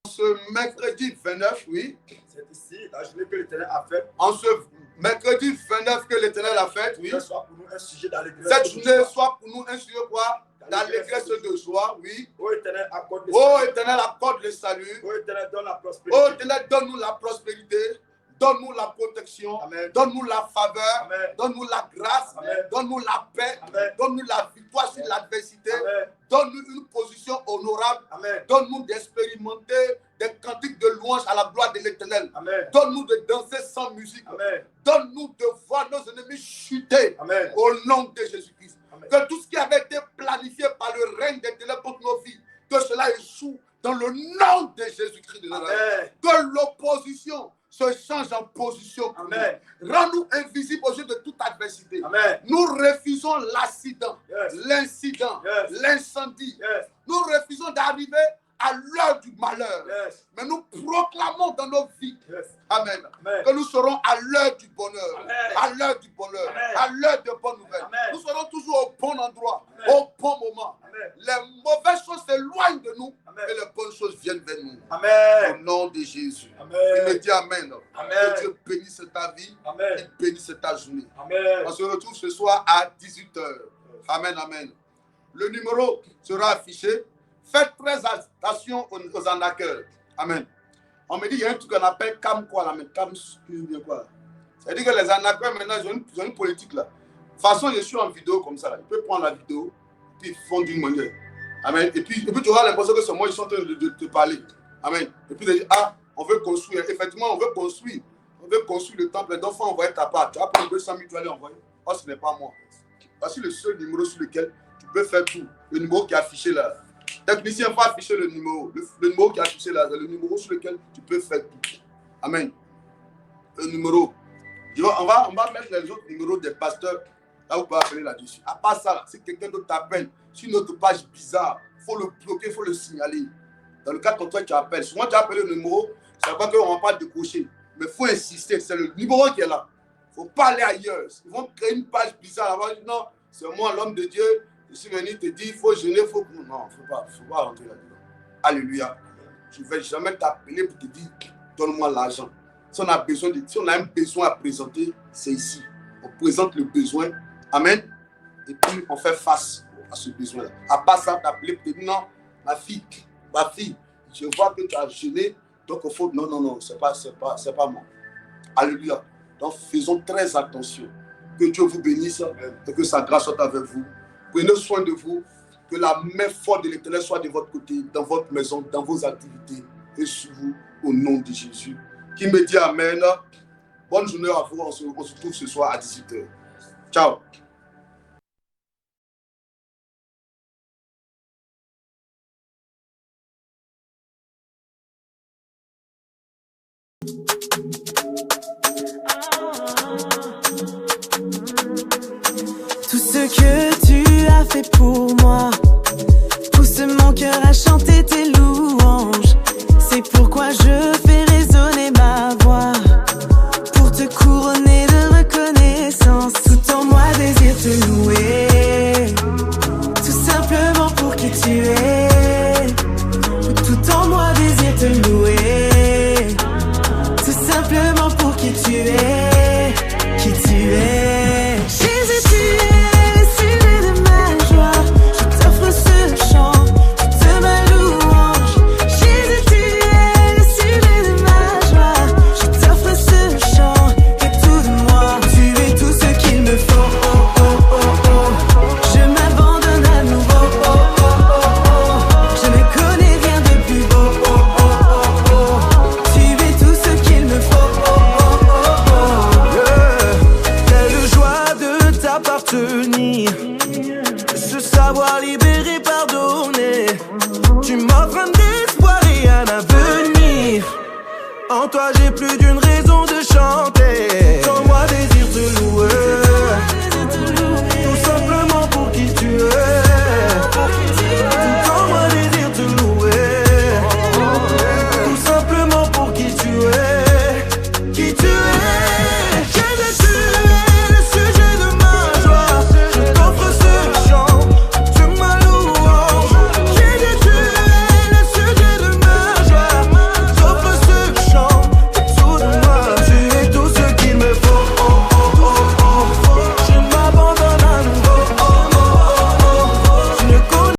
Ce mercredi 29, c'est ici la journée que l'Éternel a faite. En ce Mercredi 29 que l'Éternel a fait, oui. Soit pour nous un sujet d'allégresse. Cette journée soit pour nous un sujet quoi? D'allégresse de joie, oui. Ô Éternel, accorde le Oh salut. Éternel, accorde le salut. Ô Éternel, donne la prospérité. Oh Éternel, donne-nous la prospérité. Donne-nous la protection. Amen. Donne-nous la faveur. Amen. Donne-nous la grâce. Amen. Donne-nous la paix. Amen. Donne-nous la victoire sur l'adversité. Amen. Donne-nous une position honorable. Amen. Donne-nous d'expérimenter des cantiques de louange à la gloire de l'Éternel. Amen. Donne-nous de danser sans musique. Amen. Donne-nous de voir nos ennemis chuter. Amen. Au nom de Jésus-Christ. Amen. Que tout ce qui avait été planifié par le règne des ténèbres contre nos vies, que cela échoue dans le nom de Jésus-Christ de Nazareth. Amen. Que l'opposition se change en position. Amen. Rends-nous invisibles aux yeux de toute adversité. Amen. Nous refusons l'accident, Yes. l'incident, Yes. l'incendie. Yes. Nous refusons d'arriver à l'heure du malheur. Yes. Mais nous proclamons dans nos vies, Yes. Amen, Amen. que nous serons à l'heure du bonheur, Amen. à l'heure du bonheur, Amen. à l'heure de bonnes nouvelles. Amen. Nous serons toujours au bon endroit, Amen. au bon moment. Amen. Les mauvaises choses s'éloignent de nous Amen. et les bonnes choses viennent vers nous. Au Amen. nom de Jésus. Amen. Il me dit Amen. Amen. Que Dieu bénisse ta vie, Amen. il bénisse ta journée. Amen. On se retrouve ce soir à 18h. Amen, amen. Le numéro sera affiché. Faites très attention aux arnaqueurs. Amen. On me dit qu'il y a un truc qu'on appelle cam quoi là, mais cam quoi. C'est-à-dire que les arnaqueurs maintenant ils ont une politique là. De toute façon, je suis en vidéo comme ça là. Ils peuvent prendre la vidéo, puis ils font d'une manière. Amen. Et puis tu auras l'impression que c'est moi, ils sont en train de te parler. Amen. Et puis ils disent, ah, on veut construire. Effectivement, on veut construire. On veut construire le temple. Donc, il faut envoyer ta part. Tu vas prendre 200 000, tu vas aller envoyer. Oh, ce n'est pas moi. Voici le seul numéro sur lequel tu peux faire tout. Le numéro qui est affiché là. Technicien va afficher le numéro. Le numéro qui est affiché là, c'est le numéro sur lequel tu peux faire tout. Amen. Le numéro. On va mettre les autres numéros des pasteurs. Là, vous pouvez appeler là-dessus. À part ça, là, si quelqu'un d'autre t'appelle sur une autre page bizarre, il faut le bloquer, il faut le signaler. Dans le cas quand toi tu appelles, souvent tu appelles le numéro, c'est pas qu'on ne va pas décrocher. Mais il faut insister, c'est le numéro qui est là. Il ne faut pas aller ailleurs. Ils vont créer une page bizarre. Là-bas, non, c'est moi l'homme de Dieu. Je suis venu te dire, il faut jeûner, il faut... Non, il ne faut pas rentrer là-dedans. Alléluia. Je ne vais jamais t'appeler pour te dire, donne-moi l'argent. Si on a un besoin à présenter, c'est ici. On présente le besoin. Amen. Et puis, on fait face à ce besoin-là. À part ça, t'appeler pour te dire, non, ma fille, je vois que tu as jeûné, donc il faut... Non, c'est pas moi. Alléluia. Donc, faisons très attention. Que Dieu vous bénisse et que sa grâce soit avec vous. Prenez soin de vous. Que la main forte de l'Éternel soit de votre côté, dans votre maison, dans vos activités et sur vous, au nom de Jésus. Qui me dit Amen. Bonne journée à vous. On se retrouve ce soir à 18h. Ciao. Tout ce que tu as fait pour moi pousse mon cœur à chanter tes louanges. C'est pourquoi je fais résonner ma voix pour te couronner de reconnaissance. Tout en moi désire te louer, tout simplement pour qui tu es. Tout en moi désire te louer, tout simplement pour qui tu es, qui tu es. Jésus, tu es le sujet de ma joie. Je t'offre ce chant, toute ma louange. Jésus, tu es le sujet de ma joie. Je t'offre ce chant et tout de moi. Tu es tout ce qu'il me faut. Oh, oh, oh, oh. Je m'abandonne à nouveau. Oh, oh, oh, oh. Je ne connais rien de plus beau. Oh, oh, oh, oh. Tu es tout ce qu'il me faut. Oh, oh, oh, oh. Quelle joie de t'appartenir.